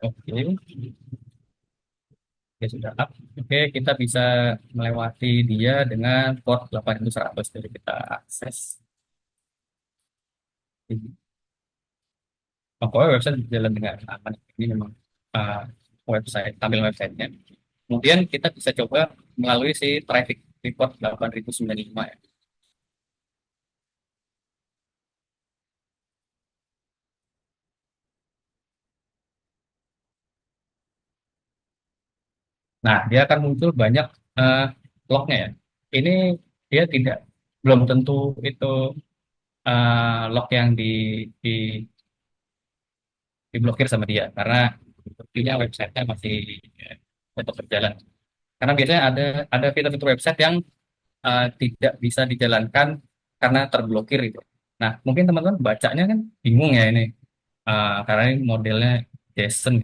Oke, oke sudah up. Oke, kita bisa melewati dia dengan port 8100. Jadi kita akses. Pokoknya website berjalan dengan aman. Ini memang uh, website, tampil websitenya. Kemudian kita bisa coba melalui si traffic report 8095 ya. Nah, dia akan muncul banyak uh, lognya ya. Ini dia tidak belum tentu itu log yang di diblokir sama dia karena buktinya websitenya masih tetap berjalan. Karena biasanya ada fitur-fitur website yang tidak bisa dijalankan karena terblokir itu. Nah, mungkin teman-teman bacanya kan bingung ya ini. Karena ini modelnya JSON.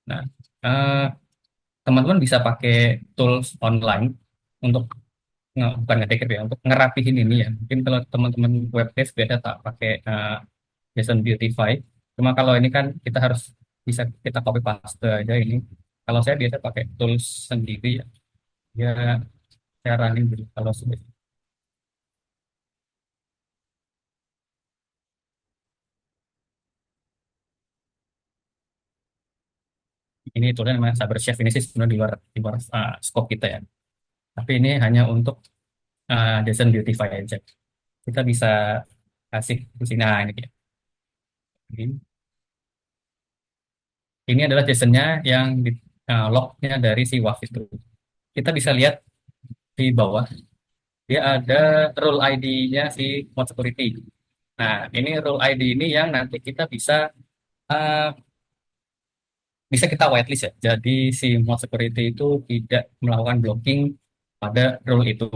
Nah, eh, teman-teman bisa pakai tools online untuk bukan ngetik ya, untuk ngerapihin ini ya. Mungkin kalau teman-teman web dev biasa tak pakai JSON Beautify. Cuma kalau ini kan kita harus bisa kita copy paste aja ini. Kalau saya biasa pakai tools sendiri ya, ya saya running dulu. Kalau sudah ini toolnya namanya Saber Chef, ini sih sebenarnya di luar scope kita ya. Tapi ini hanya untuk JSON Beautify aja. Kita bisa kasih di sini. Nah, ini dia. Ini adalah JSON-nya yang di log-nya dari si WAF itu. Kita bisa lihat di bawah, dia ada role ID-nya si Mod Security. Nah, ini role ID ini yang nanti kita uh, bisa kita whitelist ya. Jadi si Mod Security itu tidak melakukan blocking pada role itu.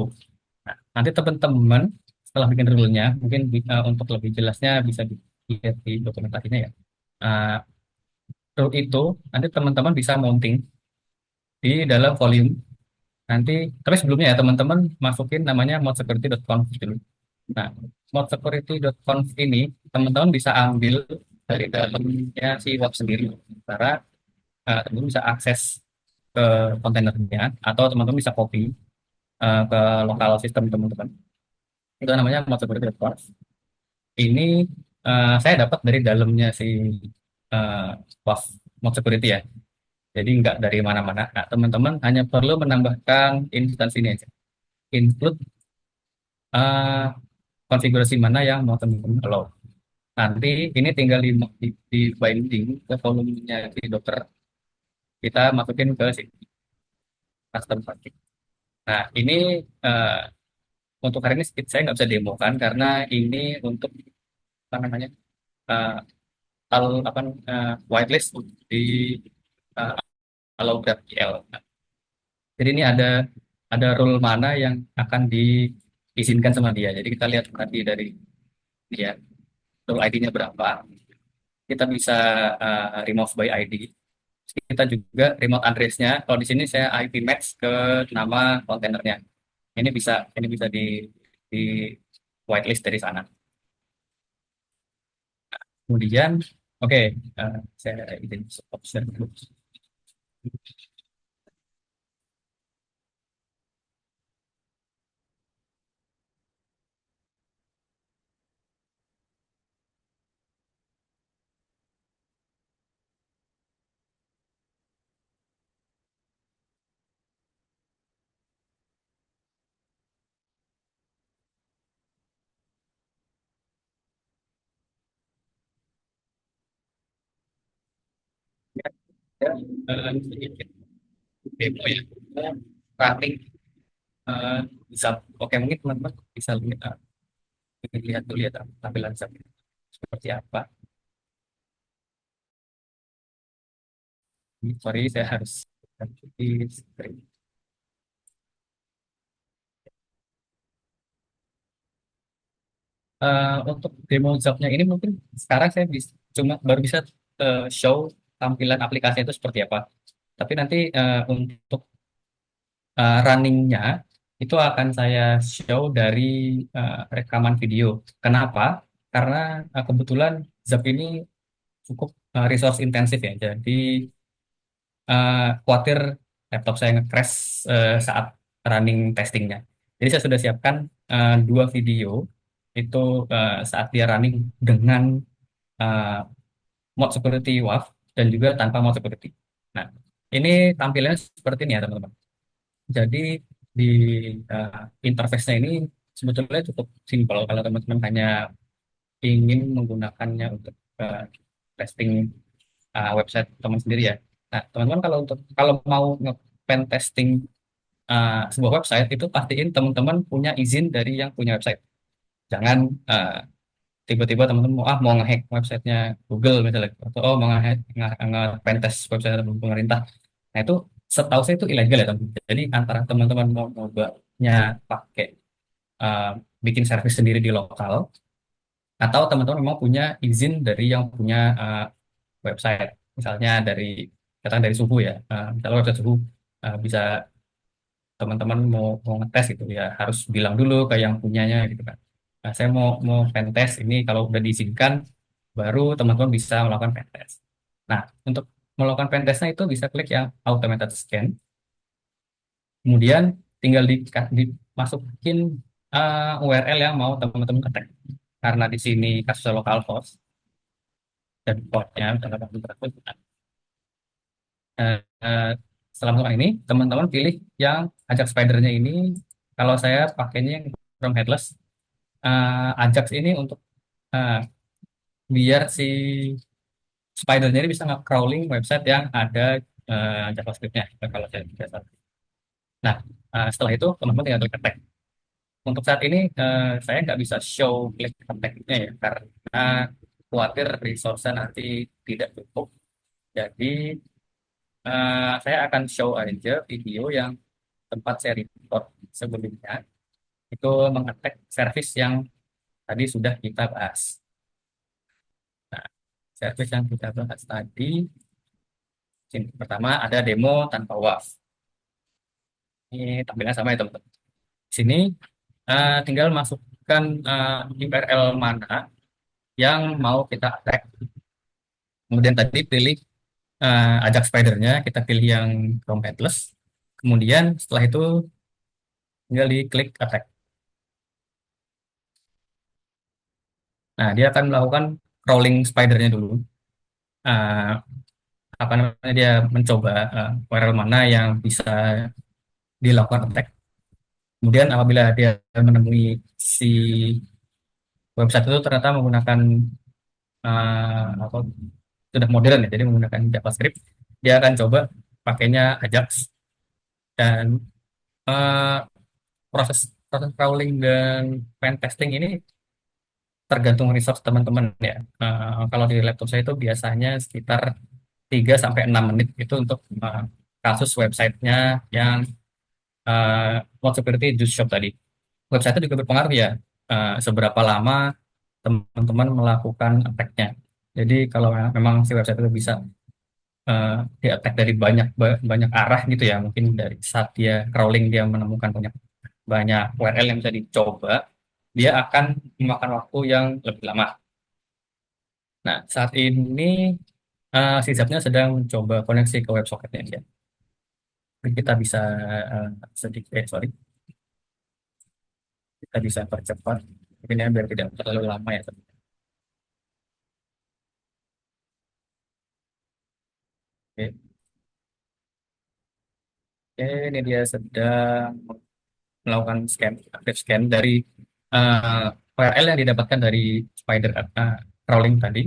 Nah, nanti teman-teman setelah bikin rule-nya, mungkin untuk lebih jelasnya bisa dilihat di dokumentasinya ya. Uh, Rule itu nanti teman-teman bisa mounting di dalam volume. Nanti, tapi sebelumnya ya teman-teman masukin namanya modsecurity.conf dulu. Nah, modsecurity.conf ini teman-teman bisa ambil dari dalamnya si web sendiri. Cara teman-teman bisa akses ke kontainernya atau teman-teman bisa copy ke lokal sistem teman-teman. Itu namanya modsecurity.conf. Ini saya dapat dari dalamnya si uh, WAF mod security ya. Jadi nggak dari mana-mana. Nah, teman-teman hanya perlu menambahkan instansi ini aja. Include eh, konfigurasi mana yang mau teman-teman allow. Nanti ini tinggal di binding ke volumenya di Docker. Kita masukin ke si custom config. Nah, ini eh, untuk hari ini saya nggak bisa demokan karena ini untuk apa namanya eh, apa whitelist di eh, allow GraphQL. Jadi ini ada rule mana yang akan diizinkan sama dia. Jadi kita lihat tadi dari dia rule ID-nya berapa. Kita bisa remove by ID. Kita juga remote address-nya. Kalau di sini saya IP match ke nama kontainernya. Ini bisa di whitelist dari sana. Kemudian, oke, saya izin stop share dulu. Ya, sedikit demo ya. Running bisa, oke mungkin teman-teman bisa lihat dulu ya tampilan seperti apa. Sorry, saya harus di screen. Untuk demo jobnya ini mungkin sekarang saya baru bisa show tampilan aplikasinya itu seperti apa. Tapi nanti untuk runningnya itu akan saya show dari rekaman video. Kenapa? Karena kebetulan Zap ini cukup resource intensif ya. Jadi khawatir laptop saya nge-crash saat running testingnya. Jadi saya sudah siapkan dua video itu saat dia running dengan uh, mod security WAF dan juga tanpa mod security. Nah, ini tampilannya seperti ini ya teman-teman. Jadi di uh, interface-nya ini sebetulnya cukup simpel kalau teman-teman hanya ingin menggunakannya untuk testing website teman sendiri ya. Nah, teman-teman kalau mau nge-pen testing sebuah website itu pastiin teman-teman punya izin dari yang punya website. Jangan tiba-tiba teman-teman mau ngehack websitenya Google misalnya atau mau ngehack nge-pen test website pemerintah. Nah, itu setahu saya itu ilegal ya teman. Jadi antara teman-teman mau nyobanya pakai uh, bikin service sendiri di lokal atau teman-teman memang punya izin dari yang punya website, misalnya dari katakan dari Suhu ya. Misalnya website Suhu bisa teman-teman mau ngetes gitu ya, harus bilang dulu ke yang punyanya gitu kan. Nah, saya mau pentest ini, kalau udah diizinkan baru teman-teman bisa melakukan pentest. Nah, untuk melakukan pentestnya itu bisa klik yang automated scan, kemudian tinggal dimasukin URL yang mau teman-teman ketik. Karena di sini kasusnya localhost dan portnya adalah 800. Eh, eh, Setelah melakukan ini, teman-teman pilih yang Ajax Spider-nya ini. Kalau saya pakainya yang Chrome Headless, Ajax ini untuk eh, biar si Spider-nya ini bisa nge-crawling website yang ada JavaScript-nya. Kalau saya biasa. Nah, setelah itu teman-teman tinggal klik ketik. Untuk saat ini saya nggak bisa show klik ketiknya ya, karena khawatir resource-nya nanti tidak cukup. Jadi saya akan show aja video yang tempat saya report sebelumnya, itu mengetek service yang tadi sudah kita bahas. Nah, service yang kita bahas tadi, sini pertama ada demo tanpa WAF. Ini tampilannya sama ya teman-teman. Sini tinggal masukkan URL mana yang mau kita attack. Kemudian tadi pilih ajak spidernya, kita pilih yang Chrome Headless. Kemudian setelah itu tinggal diklik attack. Nah, dia akan melakukan crawling spidernya dulu. Eh, apa namanya, dia mencoba URL mana yang bisa dilakukan attack. Kemudian apabila dia menemui si website itu ternyata menggunakan apa, sudah modern ya, jadi menggunakan JavaScript, dia akan coba pakainya Ajax. Dan eh, proses proses crawling dan pen testing ini tergantung resource teman-teman ya. Kalau di laptop saya itu biasanya sekitar 3 sampai 6 menit itu untuk kasus websitenya yang Cloud Security Juice Shop tadi. Website itu juga berpengaruh ya, seberapa lama teman-teman melakukan attack-nya. Jadi kalau memang si website itu bisa uh, di-attack dari banyak arah gitu ya, mungkin dari saat dia crawling dia menemukan banyak banyak URL yang bisa dicoba, dia akan memakan waktu yang lebih lama. Nah, saat ini si Zapnya sedang mencoba koneksi ke WebSocketnya dia. Kita bisa sedikit, sorry, kita bisa percepat. Mungkin ya biar tidak terlalu lama ya. Oke, oke, ini dia sedang melakukan scan, aktif scan dari URL yang didapatkan dari spider crawling tadi.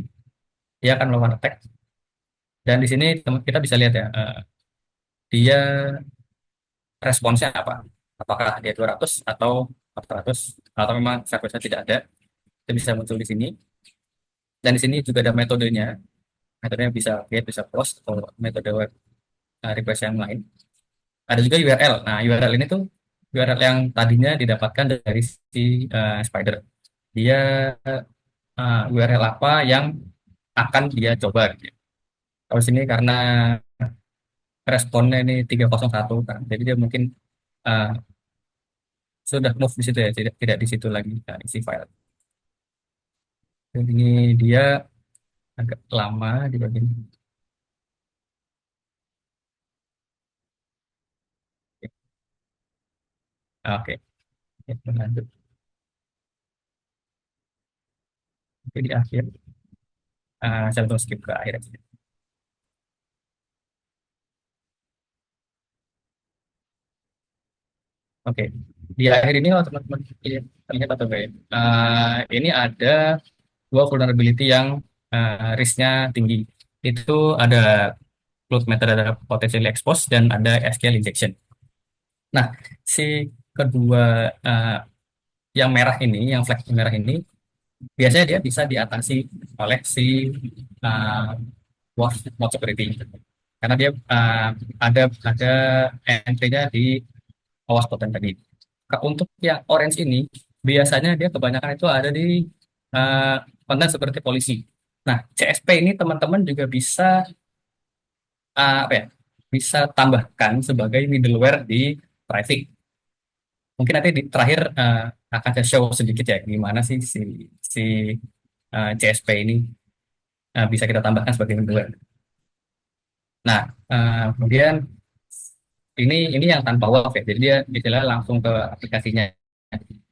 Dia akan melakukan attack. Dan di sini kita bisa lihat ya, dia responsnya apa. Apakah dia 200 atau 400 atau memang service-nya tidak ada. Itu bisa muncul di sini. Dan di sini juga ada metodenya. Metodenya bisa get, bisa close, atau metode web request yang lain. Ada juga URL. Nah, URL ini tuh URL yang tadinya didapatkan dari si Spider. Dia URL apa yang akan dia coba gitu. Kalau sini karena responnya ini 301 kan. Jadi dia mungkin uh, sudah move di situ ya, tidak di situ lagi isi file. Jadi ini dia agak lama di bagian ini. Oke, oke, lanjut. Oke, di akhir saya langsung skip ke akhir aja. Oke, di akhir ini kalau teman-teman terlihat atau enggak ya, ini ada dua vulnerability yang risknya tinggi. Itu ada float method, ada potentially exposed, dan ada SQL injection. Nah, si kedua yang merah ini, yang flag merah ini, biasanya dia bisa diatasi oleh si uh, WAF mode security. Karena dia ada entry-nya di OWASP tadi. Untuk yang orange ini, biasanya dia kebanyakan itu ada di eh, konten seperti polisi. Nah, CSP ini teman-teman juga bisa apa ya? Bisa tambahkan sebagai middleware di traffic. Mungkin nanti di terakhir akan saya show sedikit ya gimana sih si CSP ini bisa kita tambahkan sebagai middleware. Nah, kemudian ini yang tanpa WAV ya. Jadi dia istilahnya langsung ke aplikasinya.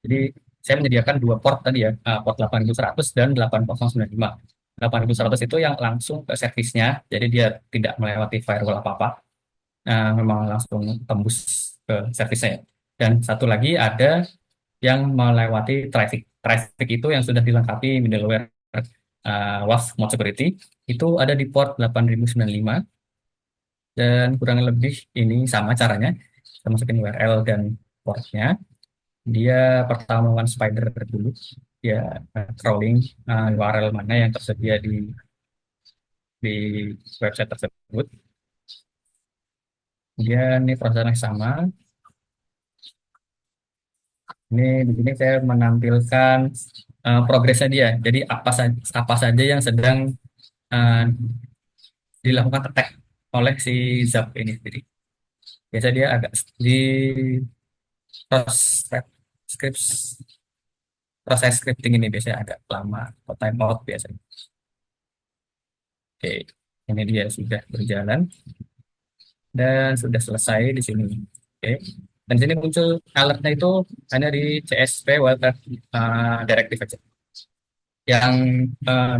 Jadi saya menyediakan dua port tadi ya, port 8100 dan 8095. 8100 itu yang langsung ke servisnya, jadi dia tidak melewati firewall apa-apa. Memang langsung tembus ke servisnya ya. Dan satu lagi ada yang melewati traffic. Traffic itu yang sudah dilengkapi middleware WAF Mode Security itu ada di port 8095 dan kurang lebih ini sama caranya. Kita masukin URL dan portnya. Dia pertama one spider dulu. Dia crawling URL mana yang tersedia di website tersebut. Kemudian ini prosesnya sama. Ini di sini saya menampilkan progresnya dia. Jadi apa saja yang sedang uh, dilakukan attack oleh si Zap ini sendiri. Biasa dia agak di proses scripts proses scripting ini biasanya agak lama atau timeout biasanya. Oke, ini dia sudah berjalan dan sudah selesai di sini. Oke, dan di sini muncul alertnya itu hanya di CSP Wildcard Directive aja. Yang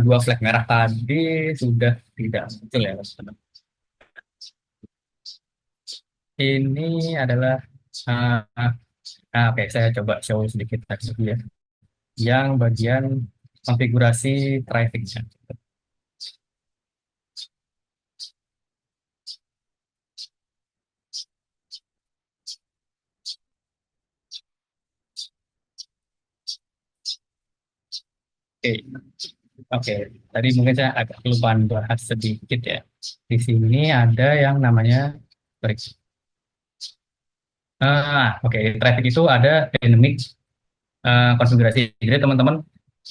dua flag merah tadi sudah tidak muncul ya, teman-teman. Ini adalah oke, saya coba show sedikit lagi ya. Yang bagian konfigurasi traffic-nya. Oke, oke. Tadi mungkin saya agak kelupaan bahas sedikit ya. Di sini ada yang namanya break. Oke. Traffic itu ada dynamic konfigurasi. Jadi teman-teman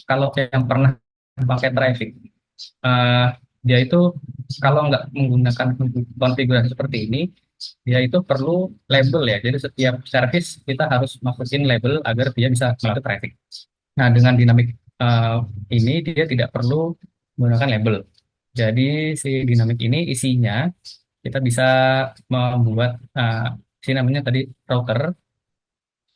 kalau yang pernah pakai traffic, eh, dia itu kalau nggak menggunakan konfigurasi seperti ini, dia itu perlu label ya. Jadi setiap service kita harus masukin label agar dia bisa melalui traffic. Nah, dengan dinamik eh, ini dia tidak perlu menggunakan label. Jadi si dinamik ini isinya kita bisa membuat si namanya tadi router,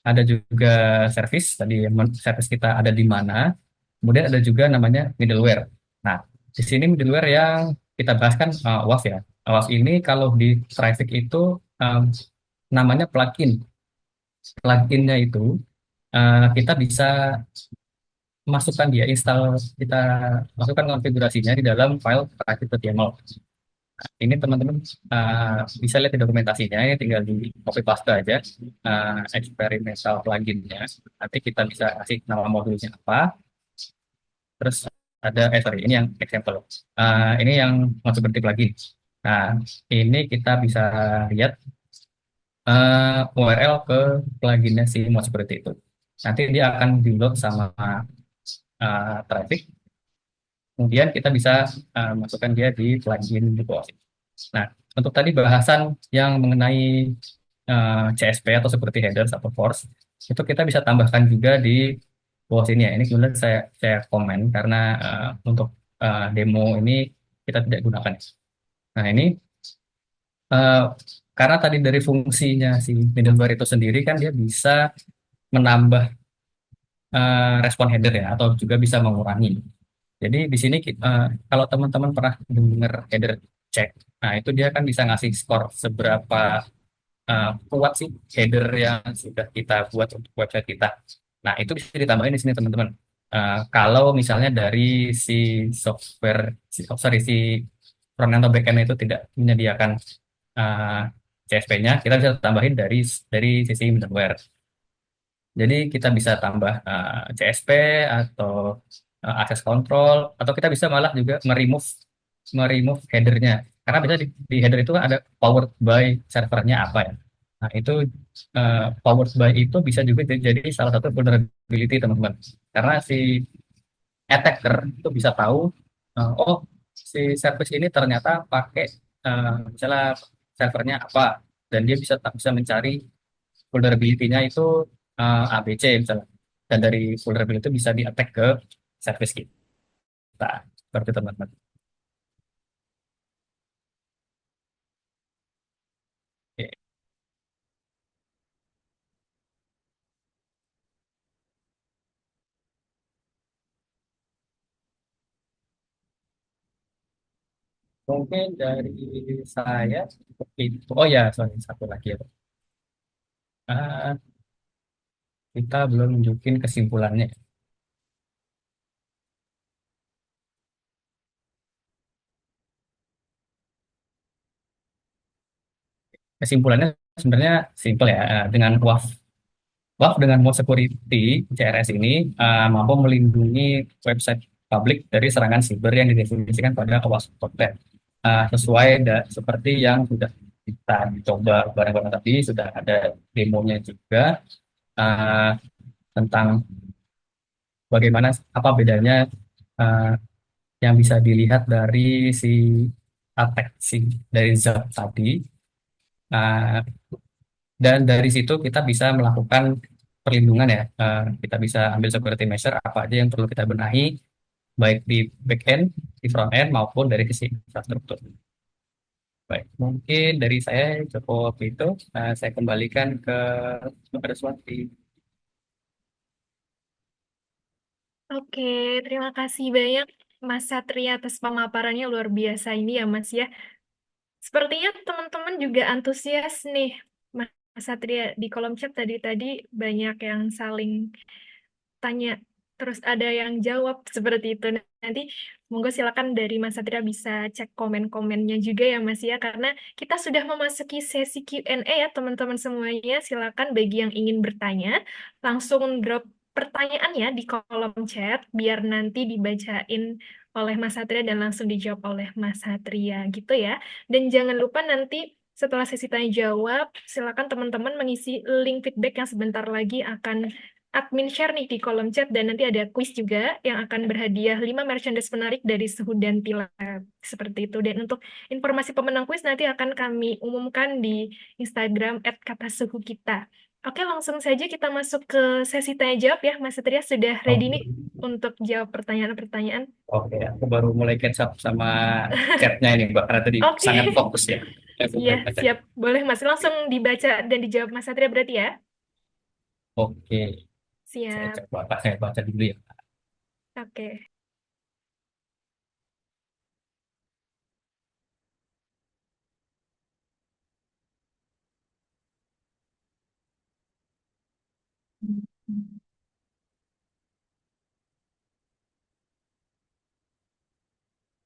ada juga service tadi service kita ada di mana. Kemudian ada juga namanya middleware. Nah, di sini middleware yang kita bahas kan WAF ya. WAF ini kalau di traffic itu um, namanya plugin. Pluginnya itu kita bisa masukkan dia install, kita masukkan konfigurasinya di dalam file private.yaml. Ini teman-teman bisa lihat di dokumentasinya, ini tinggal di copy paste aja experimental pluginnya. Nanti kita bisa kasih nama modulnya apa, terus ada sorry, ini yang example. Ini yang mau seperti plugin. Nah, ini kita bisa lihat URL ke pluginnya si mau seperti itu. Nanti dia akan di-load sama traffic. Kemudian kita bisa masukkan dia di plugin di bawah sini. Nah, untuk tadi bahasan yang mengenai CSP atau seperti headers atau force, itu kita bisa tambahkan juga di bawah sini ya. Ini kemudian saya komen karena untuk demo ini kita tidak gunakan. Nah, ini eh, karena tadi dari fungsinya si middleware itu sendiri kan dia bisa menambah respon header ya, atau juga bisa mengurangi. Jadi di sini kalau teman-teman pernah dengar header check, nah itu dia kan bisa ngasih skor seberapa kuat sih header yang sudah kita buat untuk website kita. Nah itu bisa ditambahin di sini teman-teman. Kalau misalnya dari si software, sorry si frontend atau backend itu tidak menyediakan uh, CSP-nya, kita bisa tambahin dari sisi middleware. Jadi kita bisa tambah CSP atau access control, atau kita bisa malah juga meremove headernya. Karena bisa di header itu kan ada powered by servernya apa ya. Nah itu powered by itu bisa juga jadi salah satu vulnerability teman-teman. Karena si attacker itu bisa tahu, oh si service ini ternyata pakai misalnya servernya apa, dan dia bisa mencari vulnerability-nya itu ABC misalnya, dan dari vulnerability itu bisa di-attack ke service kita seperti itu, teman-teman. Oke. Mungkin dari saya seperti itu. Oh ya, sorry, satu lagi ya. Eh, kita belum nunjukin kesimpulannya. Kesimpulannya sebenarnya simple ya. Dengan WAF dengan Mode Security CRS ini mampu melindungi website publik dari serangan siber yang didefinisikan pada OWASP Protect. Sesuai seperti yang sudah kita coba bareng-bareng tadi, sudah ada demonya juga uh, tentang bagaimana, apa bedanya uh, yang bisa dilihat dari si attack dari zat tadi. Uh, dan dari situ kita bisa melakukan perlindungan ya. Kita bisa ambil security measure apa aja yang perlu kita benahi, baik di back end, di front end, maupun dari sisi infrastruktur. Baik, mungkin dari saya cukup itu. Saya kembalikan ke Mbak Swati.
Oke, terima kasih banyak Mas Satria atas pemaparannya luar biasa ini ya Mas ya. Sepertinya teman-teman juga antusias nih Mas Satria di kolom chat tadi banyak yang saling tanya, terus ada yang jawab seperti itu. Nanti monggo silakan dari Mas Satria bisa cek komen-komennya juga ya Mas ya, karena kita sudah memasuki sesi Q&A ya teman-teman semuanya. Silakan bagi yang ingin bertanya, langsung drop pertanyaannya di kolom chat biar nanti dibacain oleh Mas Satria dan langsung dijawab oleh Mas Satria gitu ya. Dan jangan lupa nanti setelah sesi tanya jawab, silakan teman-teman mengisi link feedback yang sebentar lagi akan admin share nih di kolom chat, dan nanti ada quiz juga yang akan berhadiah 5 merchandise menarik dari Suhu dan Pilab. Seperti itu. Dan untuk informasi pemenang quiz nanti akan kami umumkan di Instagram @katasuhu kita. Oke, langsung saja kita masuk ke sesi tanya jawab ya. Mas Satria sudah ready nih
Oke,
untuk jawab pertanyaan-pertanyaan.
oke, aku baru mulai catch up sama chatnya ini, Mbak, karena tadi
Oke,
sangat fokus ya. Aku
iya
baca.
siap. Boleh Mas, langsung dibaca dan dijawab Mas Satria berarti ya?
Oke,
Siap.
saya baca dulu ya.
Oke.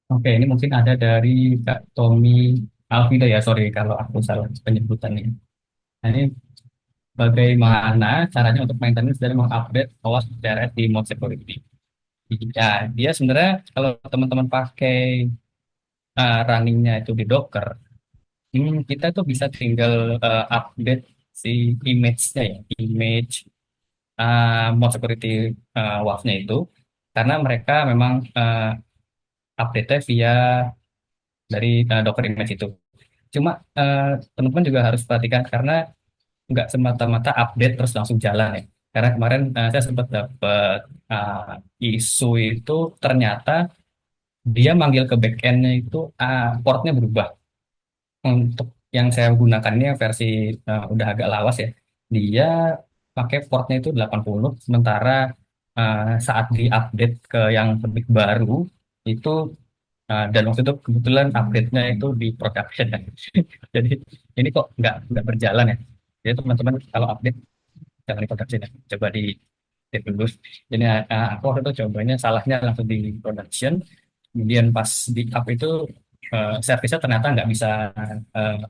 Oke, ini mungkin ada dari Kak Tommy Alvida ya, sorry kalau aku salah penyebutannya. Nah, ini bagaimana caranya untuk maintenance dan mengupdate OWASP TRS di mode security? Ya, dia sebenarnya kalau teman-teman pakai runningnya itu di Docker, kita tuh bisa tinggal update si image-nya ya, image mode security WAF-nya itu, karena mereka memang update-nya via dari Docker image itu. Cuma teman-teman juga harus perhatikan karena nggak semata-mata update terus langsung jalan ya. Karena kemarin saya sempat dapat isu itu, ternyata dia manggil ke backend-nya itu portnya berubah. Untuk yang saya gunakan ini yang versi udah agak lawas ya. Dia pakai portnya itu 80, sementara saat di-update ke yang lebih baru itu, dan waktu itu kebetulan update-nya itu di production ya. Jadi ini kok nggak berjalan ya. Jadi teman-teman kalau update jangan di production ya. Coba di update dulu. Jadi aku waktu itu cobanya salahnya langsung di production. Kemudian pas di up itu service-nya ternyata nggak bisa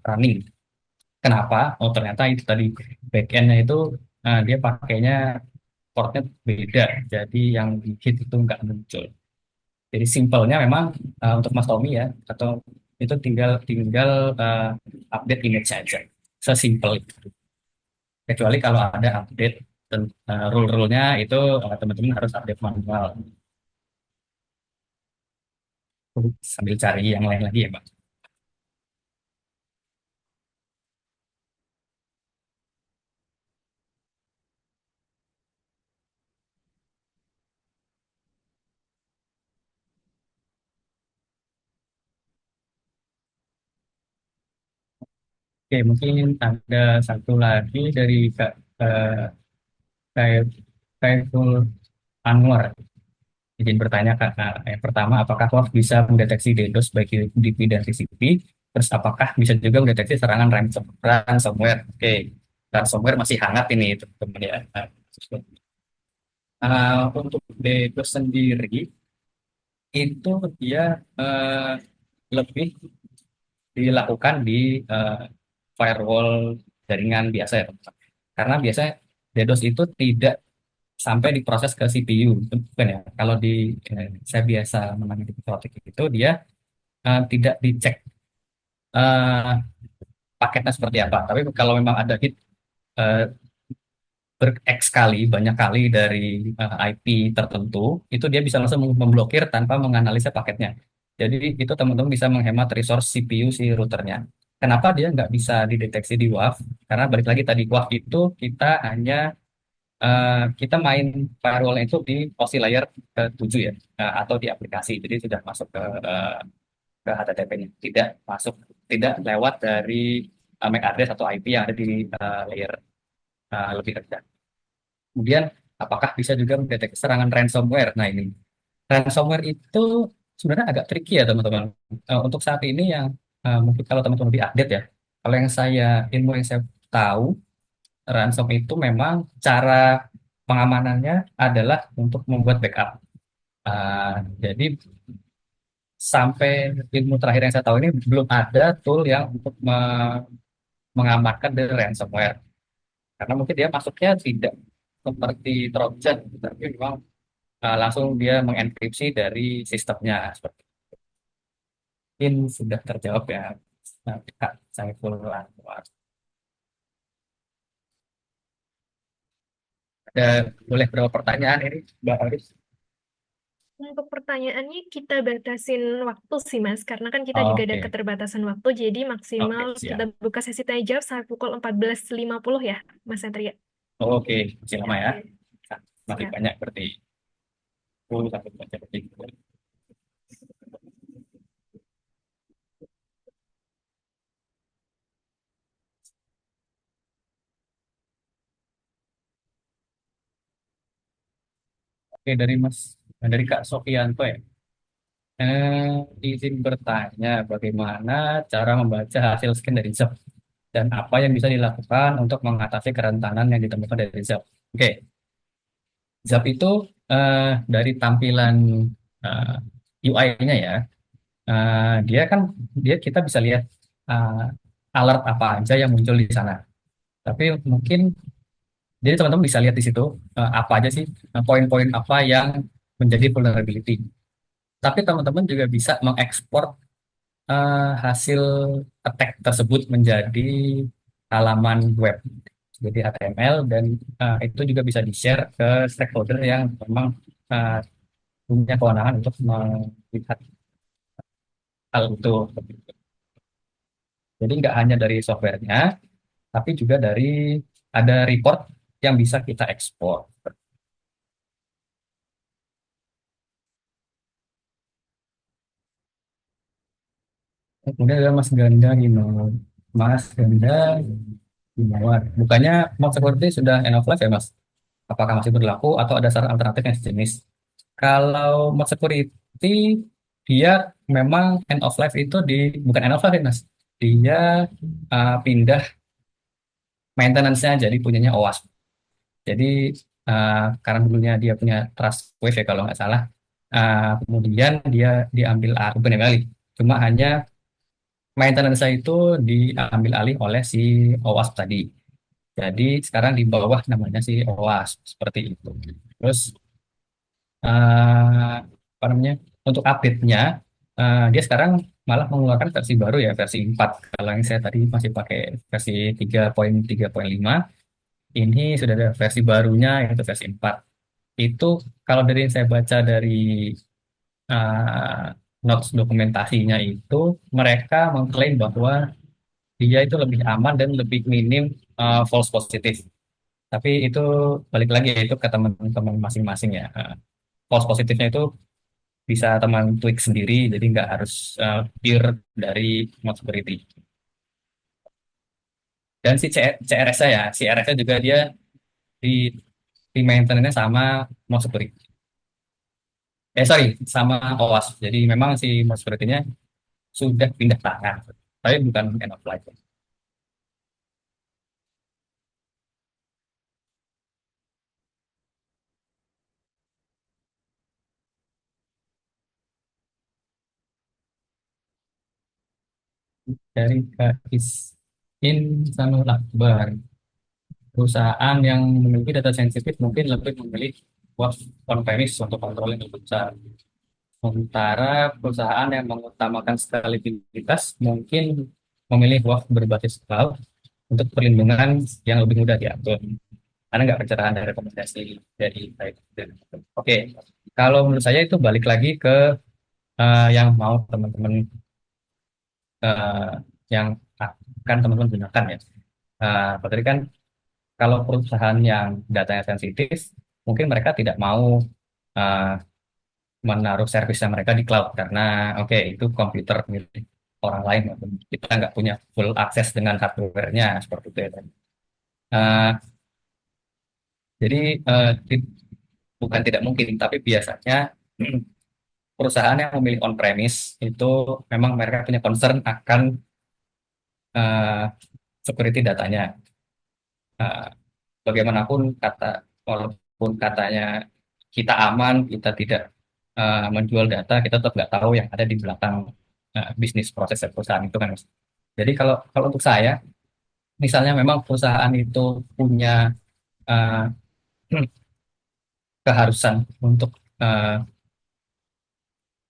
running. Kenapa? Oh ternyata itu tadi backend-nya itu dia pakainya portnya beda. Jadi yang di hit itu nggak muncul. Jadi simpelnya memang untuk Mas Tommy ya, atau itu tinggal tinggal update image saja. Sesimpel itu. Kecuali kalau ada update rule-rule-nya itu teman-teman harus update manual. Sambil cari yang lain lagi ya, Bang. Oke, mungkin ada satu lagi dari Kak Saif- Saiful Anwar. Izin bertanya Kak, yang pertama, apakah Wolf bisa mendeteksi DDoS baik UDP dan TCP? Terus apakah bisa juga mendeteksi serangan ransomware? Oke, ransomware masih hangat ini teman-teman ya. Untuk DDoS sendiri itu dia eh, lebih dilakukan di eh, firewall jaringan biasa ya teman-teman. Karena biasanya DDoS itu tidak sampai diproses ke CPU, bukan ya. Kalau di saya biasa menangani di Protek itu dia tidak dicek eh, paketnya seperti apa. Tapi kalau memang ada hit eh, ber-X kali, banyak kali dari IP tertentu, itu dia bisa langsung memblokir tanpa menganalisa paketnya. Jadi itu teman-teman bisa menghemat resource CPU si routernya. Kenapa dia nggak bisa dideteksi di WAF? Karena balik lagi tadi WAF itu kita hanya kita main firewall itu di OSI layer ke-7 ya, atau di aplikasi. Jadi sudah masuk ke HTTP-nya, tidak masuk, tidak lewat dari MAC address atau IP yang ada di layer lebih rendah. Kemudian, apakah bisa juga mendeteksi serangan ransomware? Nah, ini ransomware itu sebenarnya agak tricky ya teman-teman. Untuk saat ini yang mungkin kalau teman-teman lebih update ya, kalau yang ilmu yang saya tahu, ransom itu memang cara pengamanannya adalah untuk membuat backup. Jadi sampai ilmu terakhir yang saya tahu ini belum ada tool yang untuk mengamankan dari ransomware. Karena mungkin dia masuknya tidak seperti Trojan, tapi memang langsung dia mengenkripsi dari sistemnya. Seperti mungkin sudah terjawab ya, Kak Saiful Anwar. Ada boleh berapa pertanyaan ini, Mbak Aris?
Untuk pertanyaannya kita batasin waktu sih Mas, karena kan kita juga ada
Oke,
keterbatasan waktu, jadi maksimal
oke,
kita
siap.
buka sesi tanya jawab sampai pukul 14.50 ya, Mas Satria.
Oke, masih
Ya,
lama ya.
oke,
Nah, masih
siap.
banyak berarti 10 sampai baca detik. Oke, dari Kak Sofianto ya. Izin bertanya, bagaimana cara membaca hasil scan dari ZAP dan apa yang bisa dilakukan untuk mengatasi kerentanan yang ditemukan dari ZAP. Oke, ZAP itu dari tampilan UI-nya ya, dia kan kita bisa lihat eh, alert apa aja yang muncul di sana. Tapi mungkin jadi teman-teman bisa lihat di situ apa aja sih poin-poin apa yang menjadi vulnerability. Tapi teman-teman juga bisa mengekspor hasil attack tersebut menjadi halaman web, jadi HTML, dan itu juga bisa di-share ke stakeholder yang memang uh, punya kewenangan untuk melihat hal itu. Jadi nggak hanya dari softwarenya, tapi juga dari ada report yang bisa kita ekspor. Kemudian ada Mas Ganda Gino. Mas Ganda Gunawan. Bukannya Mod Security sudah end of life ya, Mas? Apakah masih berlaku atau ada saran alternatif yang sejenis? Kalau Mod Security, dia memang end of life itu bukan end of life ya, Mas. Dia pindah maintenance-nya jadi punyanya OWASP. Jadi uh, karena dulunya dia punya Trustwave ya kalau nggak salah. Kemudian dia diambil bukan diambil alih. Cuma hanya maintenance itu diambil alih oleh si OWASP tadi. Jadi sekarang di bawah namanya si OWASP seperti itu. Terus apa namanya, untuk update-nya dia sekarang malah mengeluarkan versi baru ya, versi 4. Kalau yang saya tadi masih pakai versi 3.3.5, ini sudah ada versi barunya yaitu versi 4. Itu kalau dari yang saya baca dari uh, notes dokumentasinya itu mereka mengklaim bahwa dia itu lebih aman dan lebih minim false positif. Tapi itu balik lagi ya, itu ke teman-teman masing-masing ya. False positifnya itu bisa teman tweak sendiri, jadi nggak harus pure dari Mod Security. Dan si CRS-nya ya, si CRS-nya juga dia di di maintenance-nya sama Mod Security. Sorry, sama OWASP. Jadi memang si Mod Security-nya sudah pindah tangan, tapi bukan end of life. Dari Kais Insanul Akbar, perusahaan yang memiliki data sensitif mungkin lebih memilih WAF on-premise untuk kontrol yang lebih besar. Sementara perusahaan yang mengutamakan scalabilitas mungkin memilih WAF berbasis cloud untuk perlindungan yang lebih mudah diatur. Karena nggak pencerahan dari rekomendasi dari baik. Oke, kalau menurut saya itu balik lagi ke yang mau teman-teman eh, yang akan teman-teman gunakan ya. Berarti kan kalau perusahaan yang datanya sensitif, mungkin mereka tidak mau eh, menaruh servisnya mereka di cloud karena oke itu komputer milik orang lain, kita nggak punya full akses dengan hardware-nya seperti itu ya. Eh, jadi bukan tidak mungkin, tapi biasanya perusahaan yang memilih on-premise itu memang mereka punya concern akan eh, security datanya. Eh, Bagaimanapun walaupun katanya kita aman, kita tidak menjual data, kita tetap nggak tahu yang ada di belakang bisnis proses perusahaan itu kan, Mas. Jadi kalau kalau untuk saya, misalnya memang perusahaan itu punya eh, keharusan untuk eh,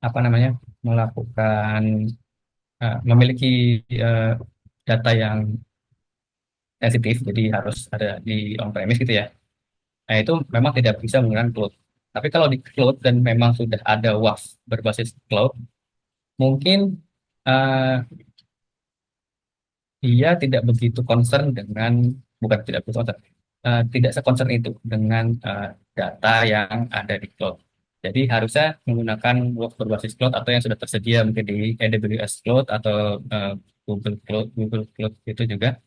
apa namanya melakukan memiliki eh, data yang sensitif, jadi harus ada di on-premise gitu ya. Nah, itu memang tidak bisa menggunakan cloud. Tapi kalau di cloud dan memang sudah ada WAF berbasis cloud, mungkin eh, dia tidak begitu concern dengan, bukan tidak begitu concern, tidak seconcern itu dengan data yang ada di cloud. Jadi harusnya menggunakan WAF berbasis cloud atau yang sudah tersedia mungkin di AWS Cloud atau eh, Google Cloud itu juga.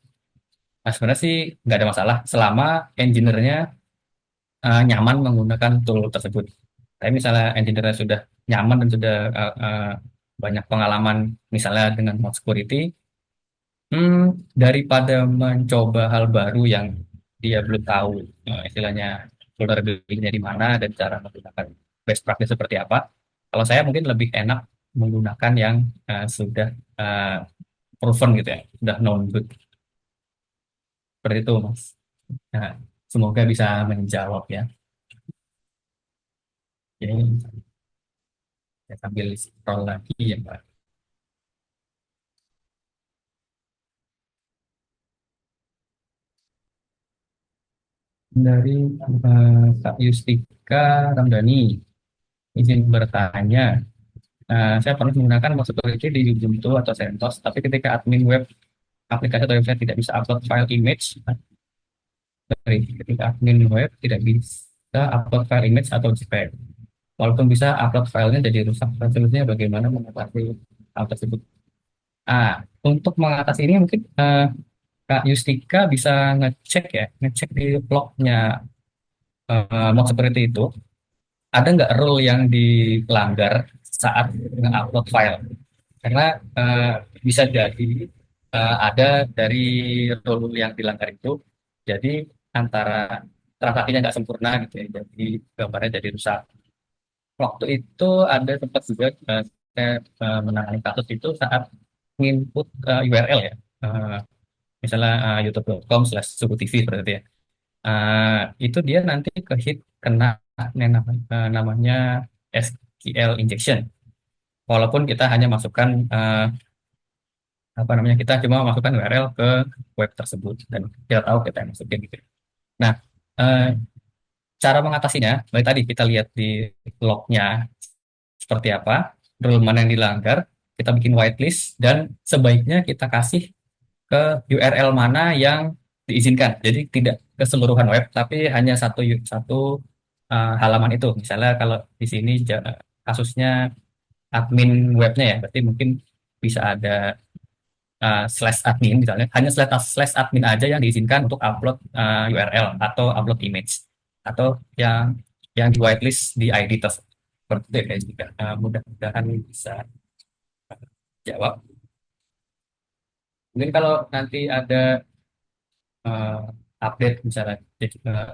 Nah, sebenarnya sih nggak ada masalah selama engineer-nya nyaman menggunakan tool tersebut. Tapi misalnya engineer sudah nyaman dan sudah banyak pengalaman misalnya dengan mod security, daripada mencoba hal baru yang dia belum tahu istilahnya vulnerability-nya di mana dan cara menggunakan best practice seperti apa. Kalau saya mungkin lebih enak menggunakan yang sudah uh, proven gitu ya, sudah known good. Seperti itu, Mas. Nah, semoga bisa menjawab ya. Jadi saya sambil scroll lagi ya, Pak. Dari Kak Yustika Ramdhani, izin bertanya. Saya pernah menggunakan Mouse Security di Ubuntu atau CentOS, tapi ketika admin web aplikasi atau website tidak bisa upload file image, ketika admin web tidak bisa upload file image atau JPEG. Walaupun bisa upload filenya jadi rusak. Solusinya bagaimana mengatasi hal tersebut? Untuk mengatasi ini mungkin Kak Yustika bisa ngecek ya, ngecek di blognya Mouse Security itu ada nggak rule yang dilanggar saat nge-upload file? Karena eh, bisa jadi ada dari rule yang dilanggar itu, jadi antara transaksinya nggak sempurna gitu ya, jadi gambarnya jadi rusak. Waktu itu ada sempat juga saya menangani kasus itu saat input URL ya, Eh, misalnya youtube.com/suku.tv seperti itu ya. Itu dia nanti ke hit kena namanya SQL injection. Walaupun kita hanya masukkan apa namanya kita cuma masukkan URL ke web tersebut dan kita tahu kita yang masukin gitu. Nah, eh, cara mengatasinya, baik tadi kita lihat di lognya seperti apa. rule mana yang dilanggar, kita bikin whitelist, dan sebaiknya kita kasih ke URL mana yang diizinkan. Jadi tidak keseluruhan web, tapi hanya satu halaman itu. Misalnya kalau di sini kasusnya admin webnya ya, berarti mungkin bisa ada slash admin misalnya, hanya slash admin aja yang diizinkan untuk upload URL atau upload image atau yang di whitelist di ID tersebut. Seperti itu ya guys, juga mudah-mudahan bisa jawab. Mungkin kalau nanti ada eh, update misalnya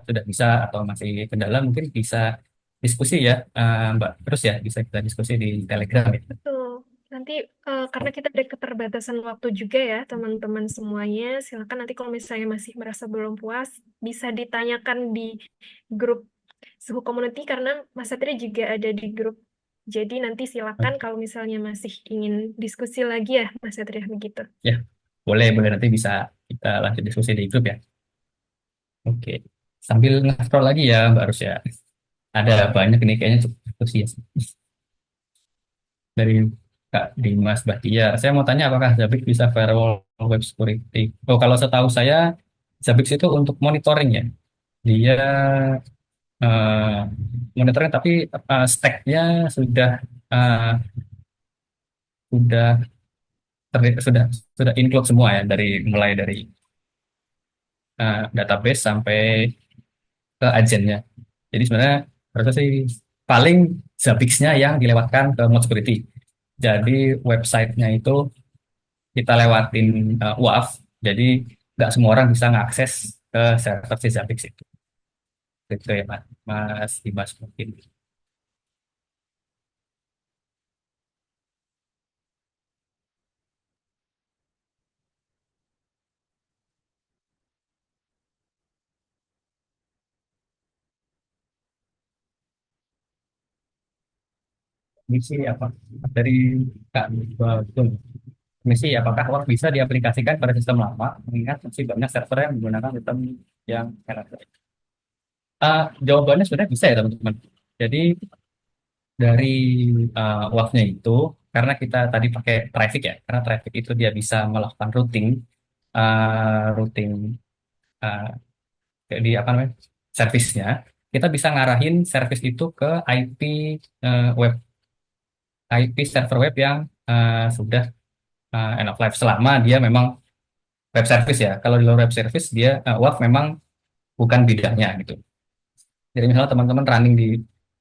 sudah bisa atau masih kendala, mungkin bisa diskusi ya Mbak. Terus ya bisa kita diskusi di Telegram ya.
Betul. Nanti karena kita ada keterbatasan waktu juga ya, teman-teman semuanya, silakan nanti kalau misalnya masih merasa belum puas, bisa ditanyakan di grup Suhu Community karena Mas Satria juga ada di grup. Jadi nanti silakan kalau misalnya masih ingin diskusi lagi ya, Mas Satria begitu.
Ya, boleh boleh nanti bisa kita lanjut diskusi di grup ya. Oke. Sambil nge-scroll lagi ya Mbak Rus ya. Ada banyak ini kayaknya cukup antusias dari Kak Dimas Bahtiar. Saya mau tanya apakah Zabbix bisa firewall web security? Oh, kalau setahu saya Zabbix itu untuk monitoring ya. Dia eh, monitoring tapi stack-nya sudah eh, sudah sudah include semua ya dari mulai dari database sampai ke agennya. Jadi sebenarnya harusnya sih paling Zabbix-nya yang dilewatkan ke mode security. Jadi websitenya itu kita lewatin WAF, jadi nggak semua orang bisa mengakses ke server si Zabbix itu. Itu ya Mas, Mas Dimas mungkin. Misi apa dari Kak Bagul? Misi apakah WAF bisa diaplikasikan pada sistem lama mengingat masih banyak server yang menggunakan sistem yang enak? Jawabannya sebenarnya bisa ya teman-teman. Jadi dari WAF-nya itu karena kita tadi pakai traffic ya, karena traffic itu dia bisa melakukan routing uh, di apa namanya servisnya, kita bisa ngarahin service itu ke IP web IP server web yang sudah end of life selama dia memang web service ya. Kalau di luar web service dia WAF memang bukan bidangnya gitu. Jadi misalnya teman-teman running di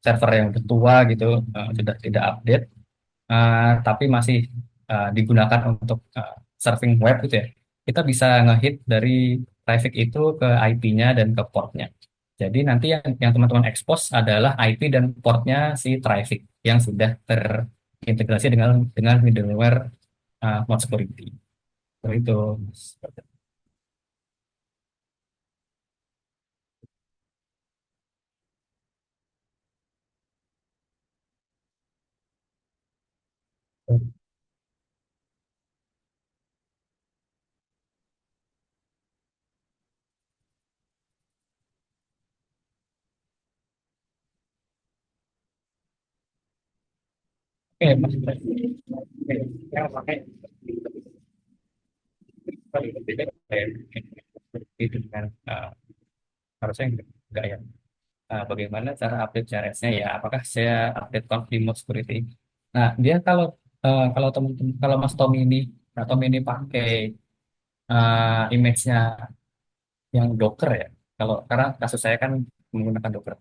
server yang udah tua gitu, sudah tidak update, tapi masih digunakan untuk serving web gitu ya, kita bisa ngehit dari traffic itu ke IP-nya dan ke portnya. Jadi nanti yang teman-teman expose adalah IP dan portnya si traffic yang sudah terintegrasi dengan middleware mod security. Seperti itu. Mas. Oke, Mas. Oke, ya, pakai itu dengan harusnya enggak ya. Bagaimana cara update CRS-nya ya? Apakah saya update config mode security? Nah, dia kalau teman-teman kalau Mas Tommy ini atau ini pakai image-nya yang Docker ya. Kalau karena kasus saya kan menggunakan Docker.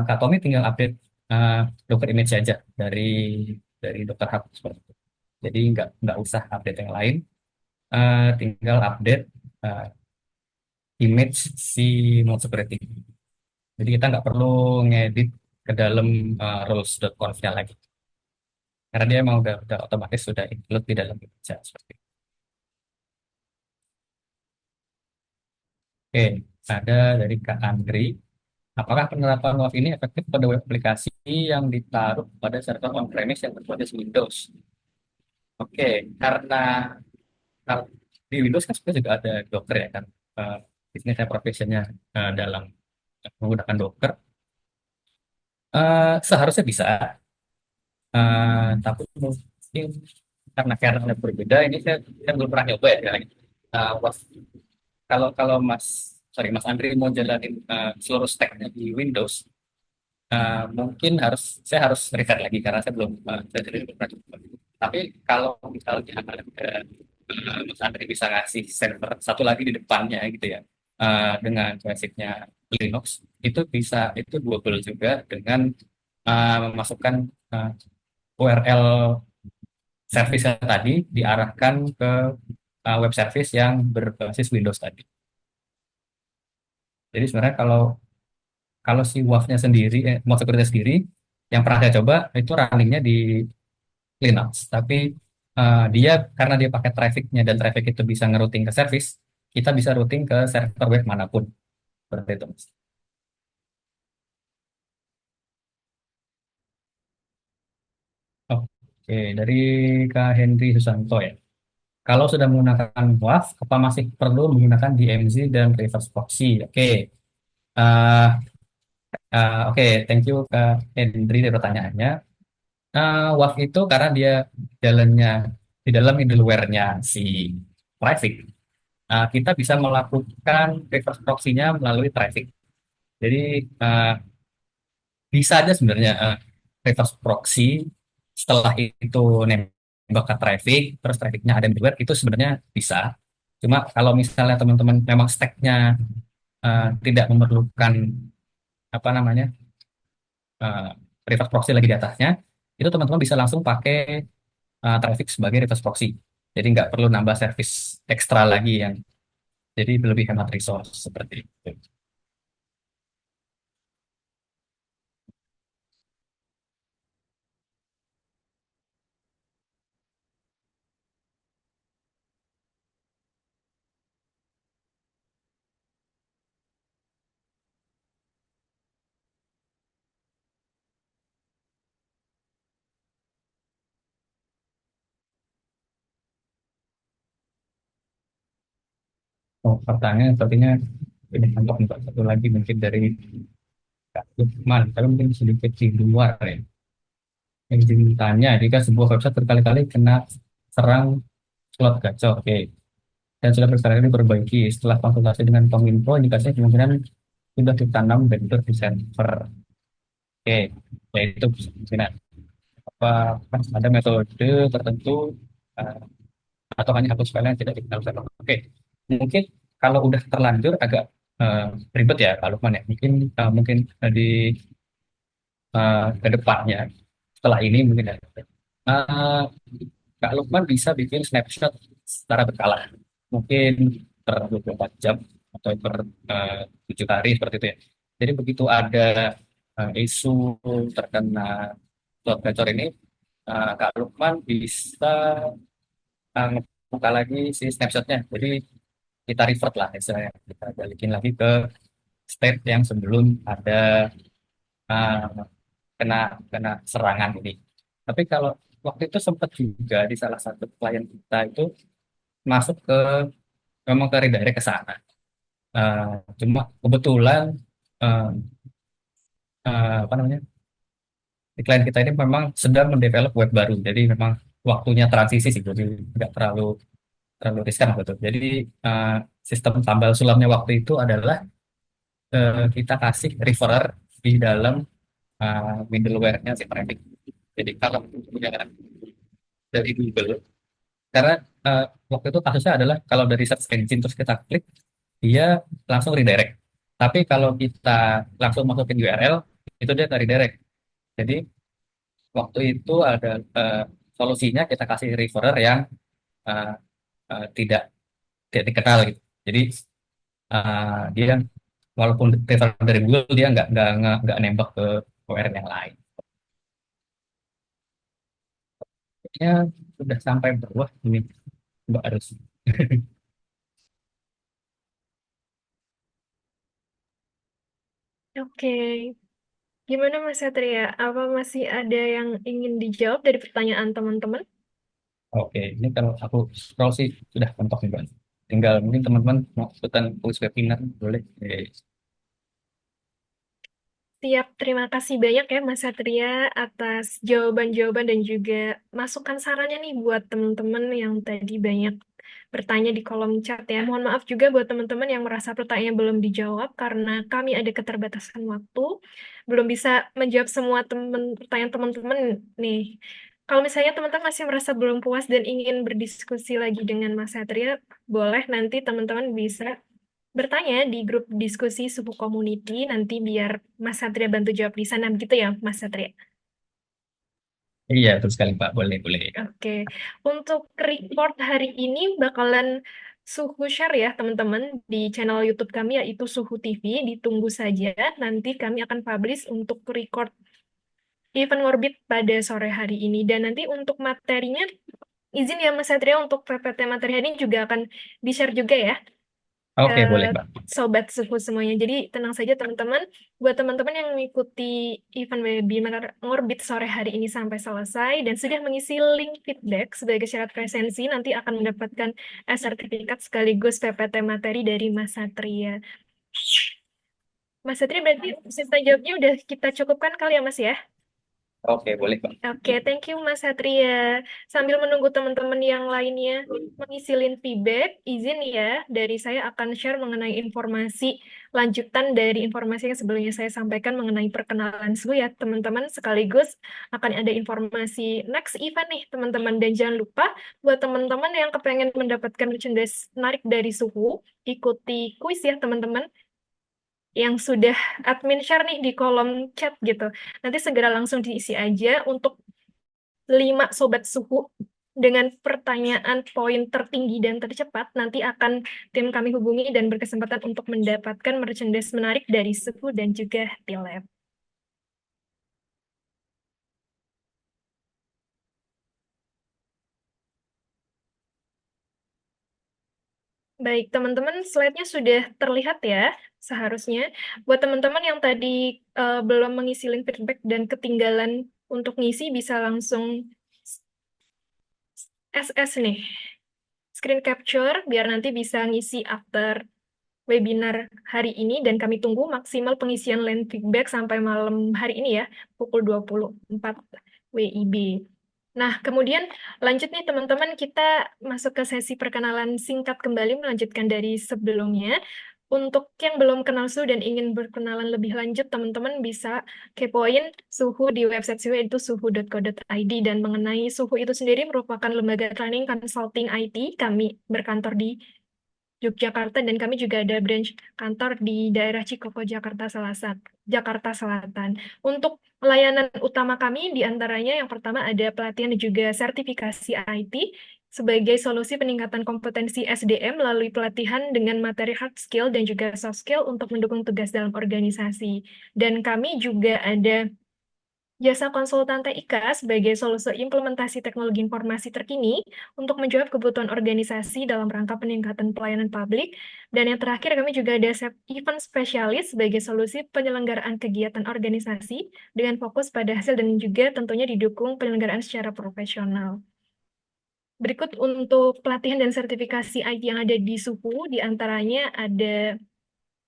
Kak Tommy tinggal update uh, Docker image aja dari Docker Hub seperti itu. Jadi nggak usah update yang lain. Tinggal update uh, image si mode security. Jadi kita nggak perlu ngedit ke dalam rules.conf-nya lagi. Karena dia emang udah otomatis sudah include di dalam image seperti itu. Oke, ada dari Kak Andri. Apakah penerapan WAF ini efektif pada web aplikasi yang ditaruh pada server on-premise yang berbasis Windows? Oke, karena kalau di Windows kan sebenarnya juga ada Docker ya kan. Eh, di sini saya profesinya dalam menggunakan Docker. Seharusnya bisa, Tapi mungkin karena karakternya berbeda, ini saya belum pernah nyoba ya. Kalau kalau Mas Andri mau jalanin seluruh stacknya di Windows, mungkin saya harus riset lagi karena saya jadi belum pernah coba. Tapi kalau misalnya Mas Andri bisa ngasih server satu lagi di depannya gitu ya, dengan basicnya Linux, itu doable juga dengan memasukkan uh, URL service tadi diarahkan ke web service yang berbasis Windows tadi. Jadi sebenarnya kalau kalau si WAF-nya sendiri, WAF security sendiri, yang pernah saya coba itu runningnya di Linux, tapi dia karena dia pakai traffic-nya dan traffic itu bisa ngerouting ke service, kita bisa routing ke server web manapun seperti itu, Mas. Oke, dari Kak Henry Susanto ya. Kalau sudah menggunakan WAF, apa masih perlu menggunakan DMZ dan reverse proxy? Oke, Eh, oke, thank you Kak Henry dari pertanyaannya. WAF itu karena dia jalannya di dalam middleware-nya si traffic, kita bisa melakukan reverse proxy-nya melalui traffic. Jadi uh, bisa aja sebenarnya reverse proxy setelah itu nembak ke traffic, terus traffic-nya ada middleware, itu sebenarnya bisa. Cuma kalau misalnya teman-teman memang stack-nya tidak memerlukan apa namanya uh, reverse proxy lagi di atasnya, itu teman-teman bisa langsung pakai traffic sebagai reverse proxy. Jadi nggak perlu nambah service ekstra lagi yang jadi lebih hemat resource seperti itu. Oh, pertanyaan sepertinya ini untuk satu lagi mungkin dari Kak Lukman, tapi mungkin sedikit di luar ya. Yang ditanya, jika sebuah website berkali-kali kena serang slot gacor, oke. Dan sudah berkali-kali diperbaiki. Setelah konsultasi dengan Kominfo, indikasinya kemungkinan sudah ditanam vendor di server. Oke, ya itu kemungkinan. Apa ada metode tertentu eh, atau hanya hapus file yang tidak dikenal server? Oke, mungkin kalau udah terlanjur agak eh, ribet ya Pak Lukman ya. Mungkin di ke depannya setelah ini mungkin ya. Eh, Kak Lukman bisa bikin snapshot secara berkala. Mungkin per 24 jam atau per 7 hari seperti itu ya. Jadi begitu ada isu terkena slot gacor ini, Kak Lukman bisa buka lagi si snapshotnya. Jadi kita revert lah misalnya. Kita balikin lagi ke state yang sebelum ada uh, kena kena serangan ini. Tapi kalau waktu itu sempat juga di salah satu klien kita itu masuk memang ke redirect ke sana. Eh, Cuma kebetulan eh, apa namanya di klien kita ini memang sedang mendevelop web baru, jadi memang waktunya transisi sih, jadi nggak terlalu riskan gitu. Jadi eh, sistem tambal sulamnya waktu itu adalah kita kasih referrer di dalam middleware-nya si traffic. Jadi kalau punya dari Google, karena eh, waktu itu kasusnya adalah kalau dari search engine terus kita klik, dia langsung redirect. Tapi kalau kita langsung masukin URL, itu dia nggak redirect. Jadi waktu itu ada eh, solusinya kita kasih referrer yang eh, tidak tidak dikenal gitu. Jadi dia walaupun referrer dari Google, dia nggak nembak ke URL yang lain. Ya sudah sampai bawah ini Mbak harus.
Oke, gimana Mas Satria? Apa masih ada yang ingin dijawab dari pertanyaan teman-teman?
Oke, ini kalau aku scroll sih sudah mentok nih Mbak. Tinggal mungkin teman-teman mau ikutan kuis webinar boleh.
Siap, terima kasih banyak ya Mas Satria atas jawaban-jawaban dan juga masukan sarannya nih buat teman-teman yang tadi banyak bertanya di kolom chat ya. Mohon maaf juga buat teman-teman yang merasa pertanyaan belum dijawab karena kami ada keterbatasan waktu, belum bisa menjawab semua pertanyaan teman-teman nih. Kalau misalnya teman-teman masih merasa belum puas dan ingin berdiskusi lagi dengan Mas Satria, boleh nanti teman-teman bisa bertanya di grup diskusi Suhu Community, nanti biar Mas Satria bantu jawab di sana, begitu ya Mas Satria?
Iya, betul sekali Pak. Boleh, boleh.
Oke, untuk report hari ini bakalan Suhu share ya teman-teman di channel YouTube kami yaitu Suhu TV, ditunggu saja, nanti kami akan publish untuk record event Orbit pada sore hari ini, dan nanti untuk materinya, izin ya Mas Satria untuk PPT materi hari ini juga akan di-share juga ya ke
Oke, boleh Pak.
sobat suhu semuanya. Jadi tenang saja teman-teman. Buat teman-teman yang mengikuti event webinar Ngorbit sore hari ini sampai selesai dan sudah mengisi link feedback sebagai syarat presensi, nanti akan mendapatkan sertifikat sekaligus PPT materi dari Mas Satria. Mas Satria berarti sisa jawabnya udah kita cukupkan kali ya Mas ya?
Oke, boleh Pak.
Oke, thank you Mas Satria. Sambil menunggu teman-teman yang lainnya mengisi link feedback, izin ya, dari saya akan share mengenai informasi lanjutan dari informasi yang sebelumnya saya sampaikan mengenai perkenalan suhu ya, teman-teman. Sekaligus akan ada informasi next event nih, teman-teman. Dan jangan lupa, buat teman-teman yang kepengen mendapatkan merchandise menarik dari suhu, ikuti kuis ya, teman-teman yang sudah admin share nih di kolom chat gitu. Nanti segera langsung diisi aja untuk 5 sobat suhu dengan pertanyaan poin tertinggi dan tercepat. Nanti akan tim kami hubungi dan berkesempatan untuk mendapatkan merchandise menarik dari suhu dan juga Tilab. Baik, teman-teman, slide-nya sudah terlihat ya, seharusnya. Buat teman-teman yang tadi belum mengisi link feedback dan ketinggalan untuk ngisi, bisa langsung SS nih, screen capture, biar nanti bisa ngisi after webinar hari ini, dan kami tunggu maksimal pengisian link feedback sampai malam hari ini ya, pukul 24 WIB. Nah, kemudian lanjut nih teman-teman, kita masuk ke sesi perkenalan singkat kembali melanjutkan dari sebelumnya. Untuk yang belum kenal suhu dan ingin berkenalan lebih lanjut, teman-teman bisa kepoin suhu di website suhu yaitu suhu.co.id, dan mengenai suhu itu sendiri merupakan lembaga training consulting IT. Kami berkantor di Yogyakarta dan kami juga ada branch kantor di daerah Cikoko, Jakarta Selatan. Untuk layanan utama kami diantaranya yang pertama ada pelatihan dan juga sertifikasi IT sebagai solusi peningkatan kompetensi SDM melalui pelatihan dengan materi hard skill dan juga soft skill untuk mendukung tugas dalam organisasi. Dan kami juga ada jasa konsultan TIK sebagai solusi implementasi teknologi informasi terkini untuk menjawab kebutuhan organisasi dalam rangka peningkatan pelayanan publik. Dan yang terakhir, kami juga ada event spesialis sebagai solusi penyelenggaraan kegiatan organisasi dengan fokus pada hasil dan juga tentunya didukung penyelenggaraan secara profesional. Berikut untuk pelatihan dan sertifikasi IT yang ada di Suhu, diantaranya ada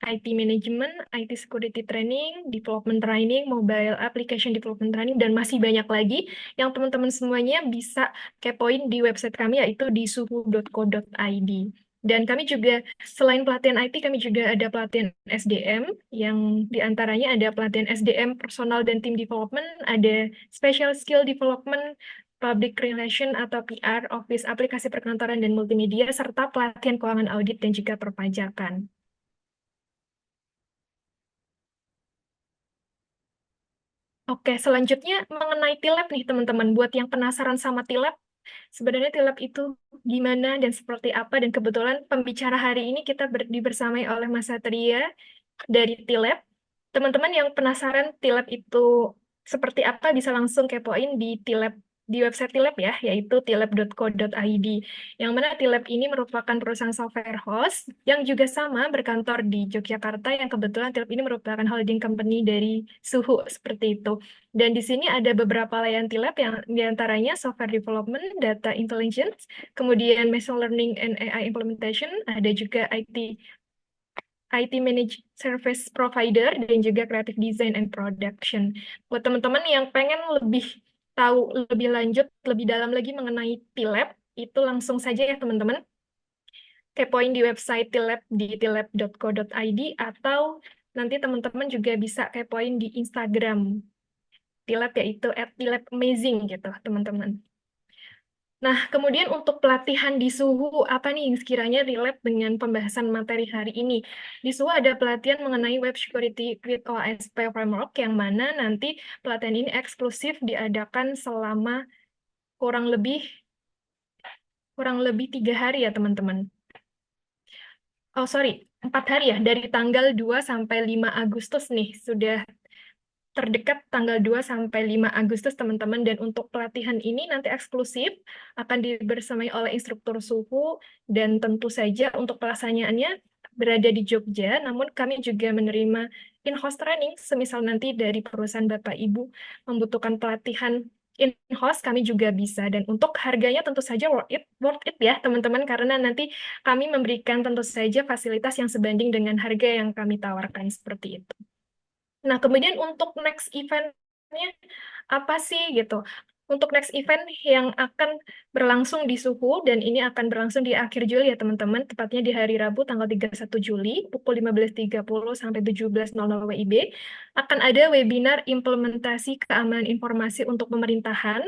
IT Management, IT Security Training, Development Training, Mobile Application Development Training, dan masih banyak lagi yang teman-teman semuanya bisa kepoin di website kami yaitu di suhu.co.id. Dan kami juga, selain pelatihan IT, kami juga ada pelatihan SDM, yang diantaranya ada pelatihan SDM Personal dan Team Development, ada Special Skill Development, Public Relation atau PR, Office, Aplikasi Perkantoran dan Multimedia, serta pelatihan keuangan audit dan juga perpajakan. Oke, selanjutnya mengenai TILAB nih teman-teman. Buat yang penasaran sama TILAB, sebenarnya TILAB itu gimana dan seperti apa, dan kebetulan pembicara hari ini kita dibersamai oleh Mas Satria dari TILAB. Teman-teman yang penasaran TILAB itu seperti apa bisa langsung kepoin di TILAB, di website TILAB ya, yaitu tilab.co.id. Yang mana TILAB ini merupakan perusahaan software host yang juga sama berkantor di Yogyakarta, yang kebetulan TILAB ini merupakan holding company dari Suhu seperti itu. Dan di sini ada beberapa layanan TILAB yang diantaranya software development, data intelligence, kemudian machine learning and AI implementation, ada juga IT Managed Service Provider, dan juga Creative Design and Production. Buat teman-teman yang pengen lebih tahu lebih lanjut, lebih dalam lagi mengenai TLab, itu langsung saja ya teman-teman, kepoin di website TLab di tlab.co.id, atau nanti teman-teman juga bisa kepoin di Instagram TLab, yaitu @TLabAmazing gitu teman-teman. Nah, kemudian untuk pelatihan di Suhu, apa nih yang sekiranya relate dengan pembahasan materi hari ini? Di Suhu ada pelatihan mengenai Web Security with OASP Framework, yang mana nanti pelatihan ini eksklusif diadakan selama kurang lebih 3 hari ya teman-teman. Oh sorry, 4 hari ya, dari tanggal 2 sampai 5 Agustus nih, sudah terdekat tanggal 2 sampai 5 Agustus teman-teman, dan untuk pelatihan ini nanti eksklusif akan dibersamai oleh instruktur Suhu, dan tentu saja untuk pelaksanaannya berada di Jogja, namun kami juga menerima in-house training, semisal nanti dari perusahaan Bapak Ibu membutuhkan pelatihan in-house, kami juga bisa, dan untuk harganya tentu saja worth it ya teman-teman, karena nanti kami memberikan tentu saja fasilitas yang sebanding dengan harga yang kami tawarkan seperti itu. Nah, kemudian untuk next event-nya apa sih gitu? Untuk next event yang akan berlangsung di Suhu, dan ini akan berlangsung di akhir Juli ya teman-teman, tepatnya di hari Rabu tanggal 31 Juli, pukul 15.30 sampai 17.00 WIB, akan ada webinar implementasi keamanan informasi untuk pemerintahan,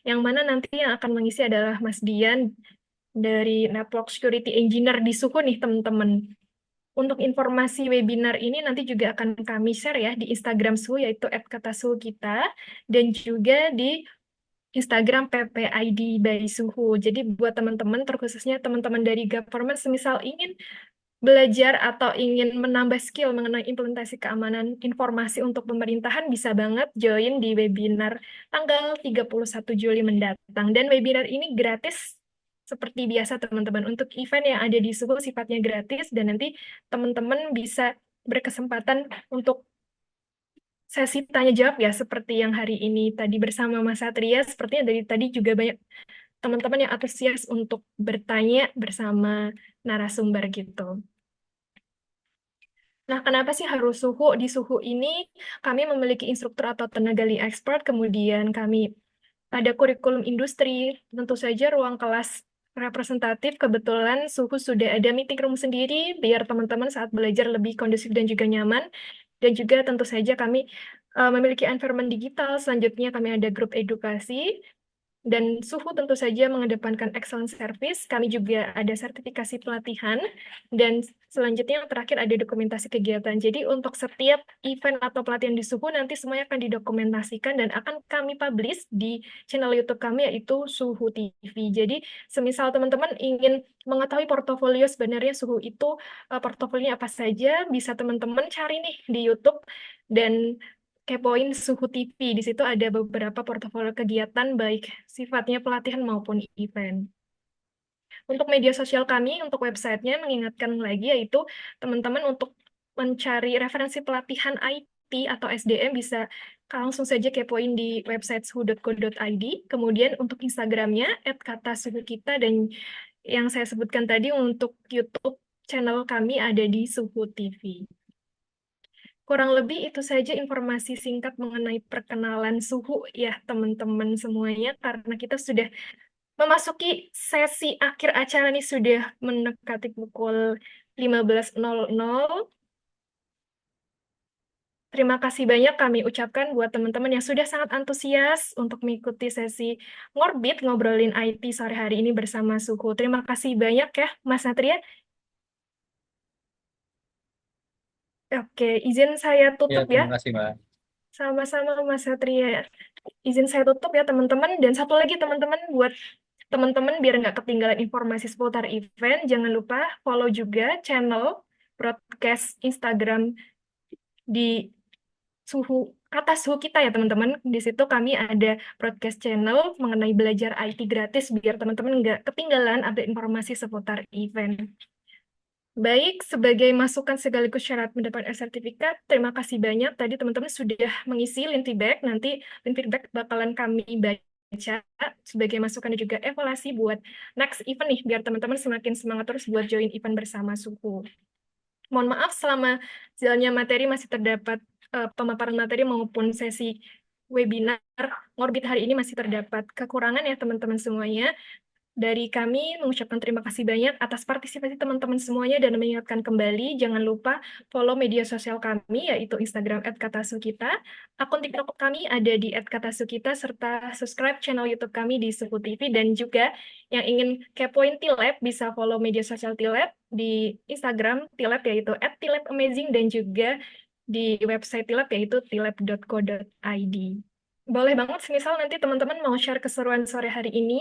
yang mana nanti yang akan mengisi adalah Mas Dian dari Network Security Engineer di Suhu nih teman-teman. Untuk informasi webinar ini nanti juga akan kami share ya di Instagram Suhu, yaitu @katasuhukita, dan juga di Instagram PPID by Suhu. Jadi buat teman-teman, terkhususnya teman-teman dari government, semisal ingin belajar atau ingin menambah skill mengenai implementasi keamanan informasi untuk pemerintahan, bisa banget join di webinar tanggal 31 Juli mendatang. Dan webinar ini gratis seperti biasa teman-teman. Untuk event yang ada di Suhu sifatnya gratis, dan nanti teman-teman bisa berkesempatan untuk sesi tanya jawab ya, seperti yang hari ini tadi bersama Mas Satria. Sepertinya dari tadi juga banyak teman-teman yang antusias untuk bertanya bersama narasumber gitu. Nah, kenapa sih harus Suhu? Di Suhu ini kami memiliki instruktur atau tenaga ahli expert, kemudian kami ada kurikulum industri, tentu saja ruang kelas representatif. Kebetulan Suhu sudah ada meeting room sendiri, biar teman-teman saat belajar lebih kondusif dan juga nyaman. Dan juga tentu saja kami memiliki environment digital, selanjutnya kami ada grup edukasi, dan Suhu tentu saja mengedepankan excellent service. Kami juga ada sertifikasi pelatihan. Dan selanjutnya yang terakhir ada dokumentasi kegiatan. Jadi untuk setiap event atau pelatihan di Suhu nanti semuanya akan didokumentasikan dan akan kami publish di channel YouTube kami, yaitu Suhu TV. Jadi semisal teman-teman ingin mengetahui portofolio sebenarnya Suhu itu portofolionya apa saja, bisa teman-teman cari nih di YouTube dan kepoin Suhu TV. Di situ ada beberapa portofolio kegiatan, baik sifatnya pelatihan maupun event. Untuk media sosial kami, untuk websitenya, mengingatkan lagi, yaitu teman-teman untuk mencari referensi pelatihan IT atau SDM bisa langsung saja kepoin di website suhu.co.id. Kemudian untuk Instagramnya, @katasuhukita, dan yang saya sebutkan tadi untuk YouTube channel kami ada di Suhu TV. Kurang lebih itu saja informasi singkat mengenai perkenalan Suhu ya teman-teman semuanya, karena kita sudah memasuki sesi akhir acara nih, sudah mendekati pukul 15.00. Terima kasih banyak kami ucapkan buat teman-teman yang sudah sangat antusias untuk mengikuti sesi Ngorbit, ngobrolin IT sore hari ini bersama Suhu. Terima kasih banyak ya Mas Satria. Oke, izin saya
Ya,
tutup ya.
terima kasih, Mbak.
Sama-sama Mas Satria. Izin saya tutup ya teman-teman. Dan satu lagi teman-teman, buat teman-teman biar nggak ketinggalan informasi seputar event, jangan lupa follow juga channel broadcast Instagram di Suhu, kata Suhu kita ya teman-teman. Di situ kami ada broadcast channel mengenai belajar IT gratis, biar teman-teman nggak ketinggalan update informasi seputar event. Baik, sebagai masukan sekaligus syarat mendapatkan sertifikat, terima kasih banyak. Tadi teman-teman sudah mengisi link feedback. Nanti link feedback bakalan kami baca sebagai masukan dan juga evaluasi buat next event nih, biar teman-teman semakin semangat terus buat join event bersama Suhu. Mohon maaf selama jalannya materi masih terdapat pemaparan materi maupun sesi webinar Ngorbit hari ini masih terdapat kekurangan ya teman-teman semuanya. Dari kami mengucapkan terima kasih banyak atas partisipasi teman-teman semuanya dan mengingatkan kembali jangan lupa follow media sosial kami yaitu Instagram @katasukita, akun TikTok kami ada di @katasukita serta subscribe channel YouTube kami di Suku TV dan juga yang ingin kepoin Tilab bisa follow media sosial Tilab di Instagram Tilab yaitu @tilabamazing dan juga di website Tilab yaitu tilab.co.id. Boleh banget semisal nanti teman-teman mau share keseruan sore hari ini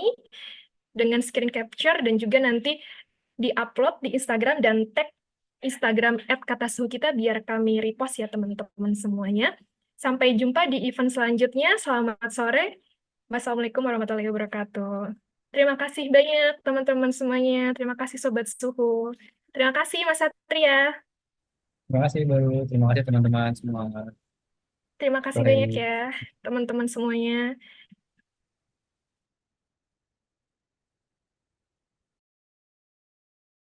dengan screen capture dan juga nanti di-upload di Instagram dan tag Instagram @katasuhu kita biar kami repost ya teman-teman semuanya. Sampai jumpa di event selanjutnya. Selamat sore. Wassalamualaikum warahmatullahi wabarakatuh. Terima kasih banyak teman-teman semuanya. Terima kasih Sobat Suhu. Terima kasih Mas Satria.
Terima kasih baru, terima kasih teman-teman semua.
Terima kasih banyak
Sore.
ya teman-teman semuanya.